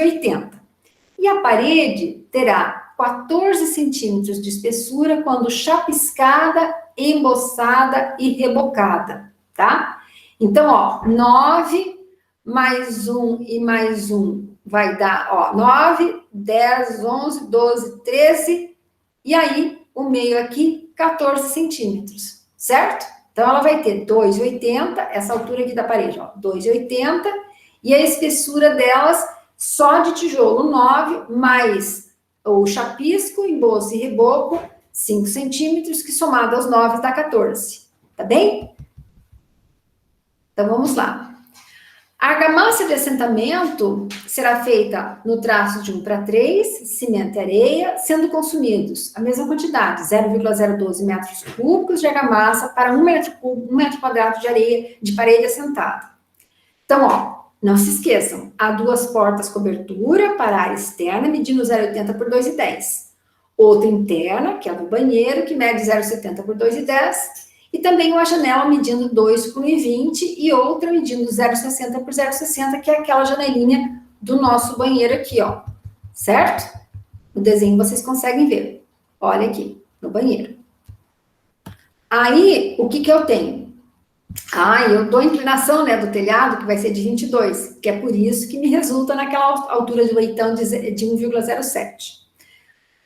A: E a parede terá 14 centímetros de espessura quando chapiscada, emboçada e rebocada, tá? Então, ó, 9 mais 1 e mais 1 vai dar, ó, 9, 10, 11, 12, 13, e aí o meio aqui, 14 centímetros, certo? Então, ela vai ter 2,80, essa altura aqui da parede, ó, 2,80, e a espessura delas, só de tijolo 9, mais o chapisco, emboço e reboco, 5 centímetros, que somado aos 9 dá 14, tá bem? Então, vamos lá. A argamassa de assentamento será feita no traço de 1:3, cimento e areia, sendo consumidos a mesma quantidade, 0,012 metros cúbicos de argamassa para 1 metro quadrado de areia de parede assentada. Então, ó, não se esqueçam, há 2 portas cobertura para a área externa, medindo 0,80 por 2,10. Outra interna, que é a do banheiro, que mede 0,70 por 2,10. E também uma janela medindo 2 por 1,20 e outra medindo 0,60 por 0,60, que é aquela janelinha do nosso banheiro aqui, ó. Certo? No desenho vocês conseguem ver. Olha aqui, no banheiro. Aí, o que eu tenho? Eu dou a inclinação, né, do telhado, que vai ser de 22, que é por isso que me resulta naquela altura de leitão de 1,07.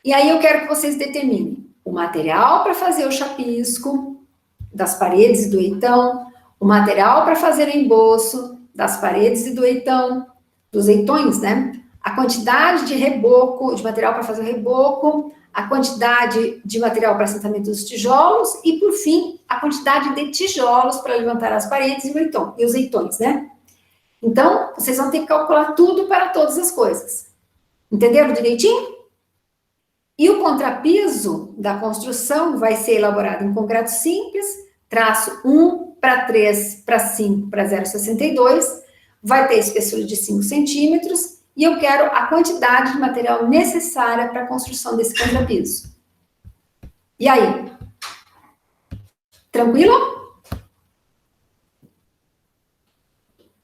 A: E aí eu quero que vocês determinem o material para fazer o chapisco das paredes e do eitão, o material para fazer o emboço das paredes e do eitão, dos eitões, né? A quantidade de reboco, de material para fazer o reboco, a quantidade de material para assentamento dos tijolos e, por fim, a quantidade de tijolos para levantar as paredes e os eitões, né? Então, vocês vão ter que calcular tudo para todas as coisas. Entenderam direitinho? E o contrapiso da construção vai ser elaborado em concreto simples, traço 1:3 para 5 para 0,62, vai ter espessura de 5 centímetros, e eu quero a quantidade de material necessária para a construção desse contrapiso. E aí? Tranquilo?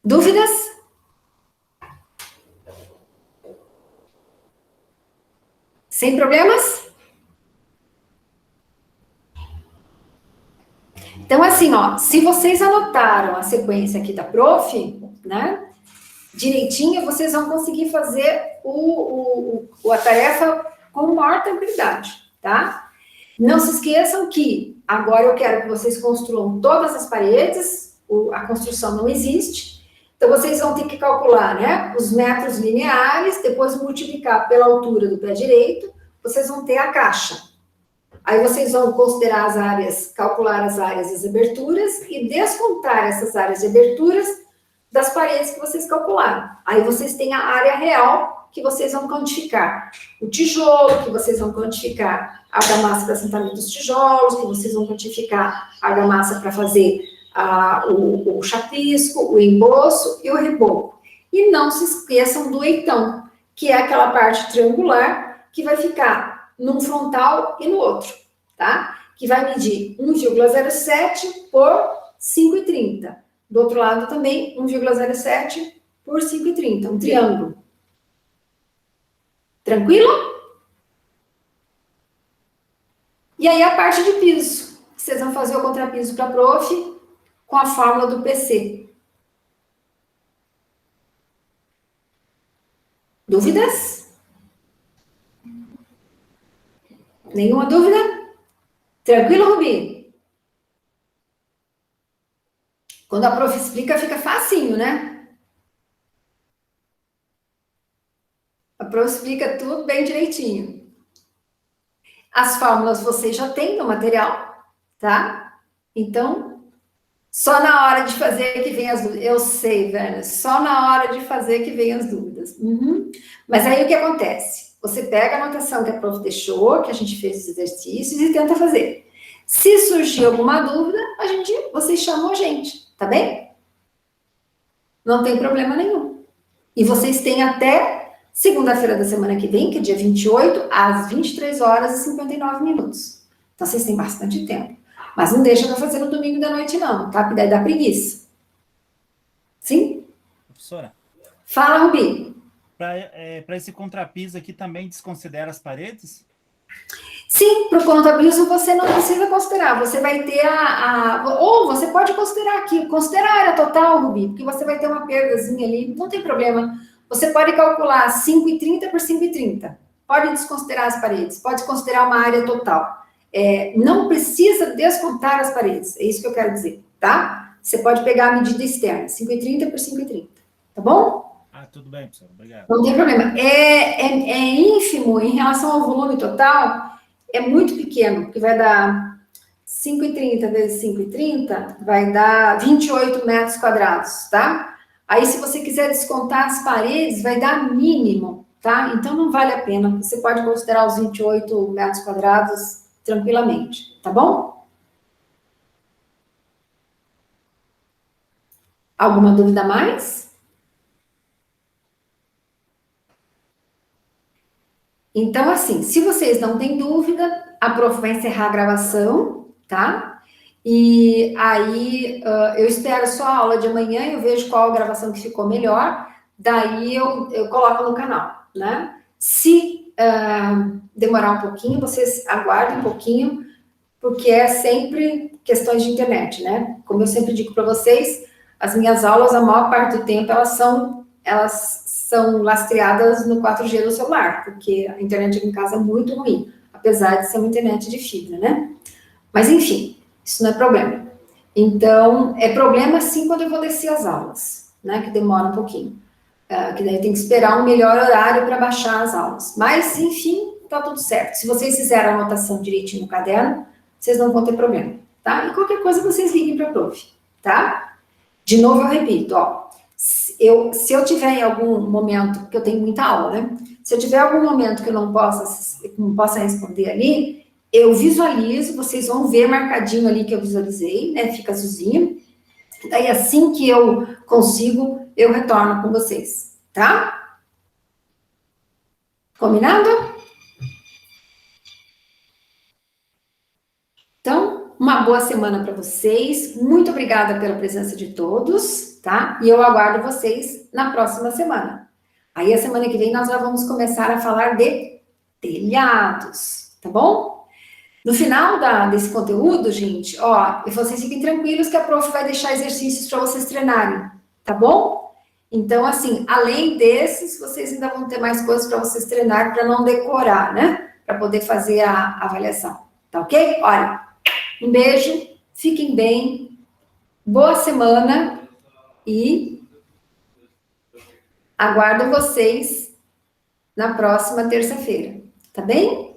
A: Dúvidas? Sem problemas? Então, assim, ó, se vocês anotaram a sequência aqui da prof, né, direitinho, vocês vão conseguir fazer a tarefa com maior tranquilidade, tá? Não se esqueçam que agora eu quero que vocês construam todas as paredes, a construção não existe, então vocês vão ter que calcular, né, os metros lineares, depois multiplicar pela altura do pé direito, vocês vão ter a caixa. Aí vocês vão considerar as áreas, calcular as áreas das aberturas e descontar essas áreas de aberturas das paredes que vocês calcularam. Aí vocês têm a área real que vocês vão quantificar o tijolo, que vocês vão quantificar a argamassa para assentamento dos tijolos, que vocês vão quantificar a argamassa para fazer o chapisco, o emboço e o reboco. E não se esqueçam do eitão, que é aquela parte triangular que vai ficar num frontal e no outro, tá? Que vai medir 1,07 por 5,30. Do outro lado também, 1,07 por 5,30, um triângulo. Tranquilo? E aí a parte de piso. Vocês vão fazer o contrapiso para a prof com a fórmula do PC. Dúvidas? Nenhuma dúvida? Tranquilo, Rubi? Quando a prof explica, fica facinho, né? A prof explica tudo bem direitinho. As fórmulas vocês já têm no material, tá? Então, só na hora de fazer que vem as dúvidas. Eu sei, Werner, só na hora de fazer que vem as dúvidas. Mas aí o que acontece? Você pega a anotação que a prof deixou, que a gente fez os exercícios e tenta fazer. Se surgir alguma dúvida, vocês chamam a gente, tá bem? Não tem problema nenhum. E vocês têm até segunda-feira da semana que vem, que é dia 28, às 23 horas e 59 minutos. Então, vocês têm bastante tempo. Mas não deixa para fazer no domingo da noite, não, tá? Porque daí dá preguiça. Sim?
B: Professora,
A: Fala, Rubi.
B: para esse contrapiso aqui também desconsidera as paredes?
A: Sim, para o contrapiso você não precisa considerar. Você vai ter ou você pode considerar aqui, considerar a área total, Rubi, porque você vai ter uma perdazinha ali, não tem problema. Você pode calcular 5,30 por 5,30. Pode desconsiderar as paredes, pode considerar uma área total. Não precisa descontar as paredes, é isso que eu quero dizer, tá? Você pode pegar a medida externa, 5,30 por 5,30, tá bom?
B: Tudo bem, professor, obrigado.
A: Não tem problema. É ínfimo em relação ao volume total, é muito pequeno, porque vai dar 5,30 vezes 5,30, vai dar 28 metros quadrados, tá? Aí, se você quiser descontar as paredes, vai dar mínimo, tá? Então, não vale a pena. Você pode considerar os 28 metros quadrados tranquilamente, tá bom? Alguma dúvida a mais? Então, assim, se vocês não têm dúvida, a prof vai encerrar a gravação, tá? E aí, eu espero só a aula de amanhã, eu vejo qual a gravação que ficou melhor, daí eu coloco no canal, né? Se demorar um pouquinho, vocês aguardem um pouquinho, porque é sempre questões de internet, né? Como eu sempre digo para vocês, as minhas aulas, a maior parte do tempo, elas são lastreadas no 4G do celular, porque a internet aqui em casa é muito ruim, apesar de ser uma internet de fibra, né? Mas, enfim, isso não é problema. Então, é problema, sim, quando eu vou descer as aulas, né? Que demora um pouquinho. Que daí tem que esperar um melhor horário para baixar as aulas. Mas, enfim, tá tudo certo. Se vocês fizerem a anotação direitinho no caderno, vocês não vão ter problema, tá? E qualquer coisa, vocês liguem para a prof, tá? De novo, eu repito, ó. Se eu tiver em algum momento, porque eu tenho muita aula, né? Se eu tiver algum momento que eu não possa responder ali, eu visualizo, vocês vão ver marcadinho ali que eu visualizei, né? Fica azulzinho. Daí, assim que eu consigo, eu retorno com vocês, tá? Combinado? Então, uma boa semana para vocês. Muito obrigada pela presença de todos, tá? E eu aguardo vocês na próxima semana. Aí, a semana que vem, nós já vamos começar a falar de telhados, tá bom? No final desse conteúdo, gente, ó, vocês fiquem tranquilos que a prof vai deixar exercícios para vocês treinarem, tá bom? Então, assim, além desses, vocês ainda vão ter mais coisas para vocês treinarem para não decorar, né? Para poder fazer a avaliação, tá ok? Olha, um beijo, fiquem bem, boa semana e aguardo vocês na próxima terça-feira, tá bem?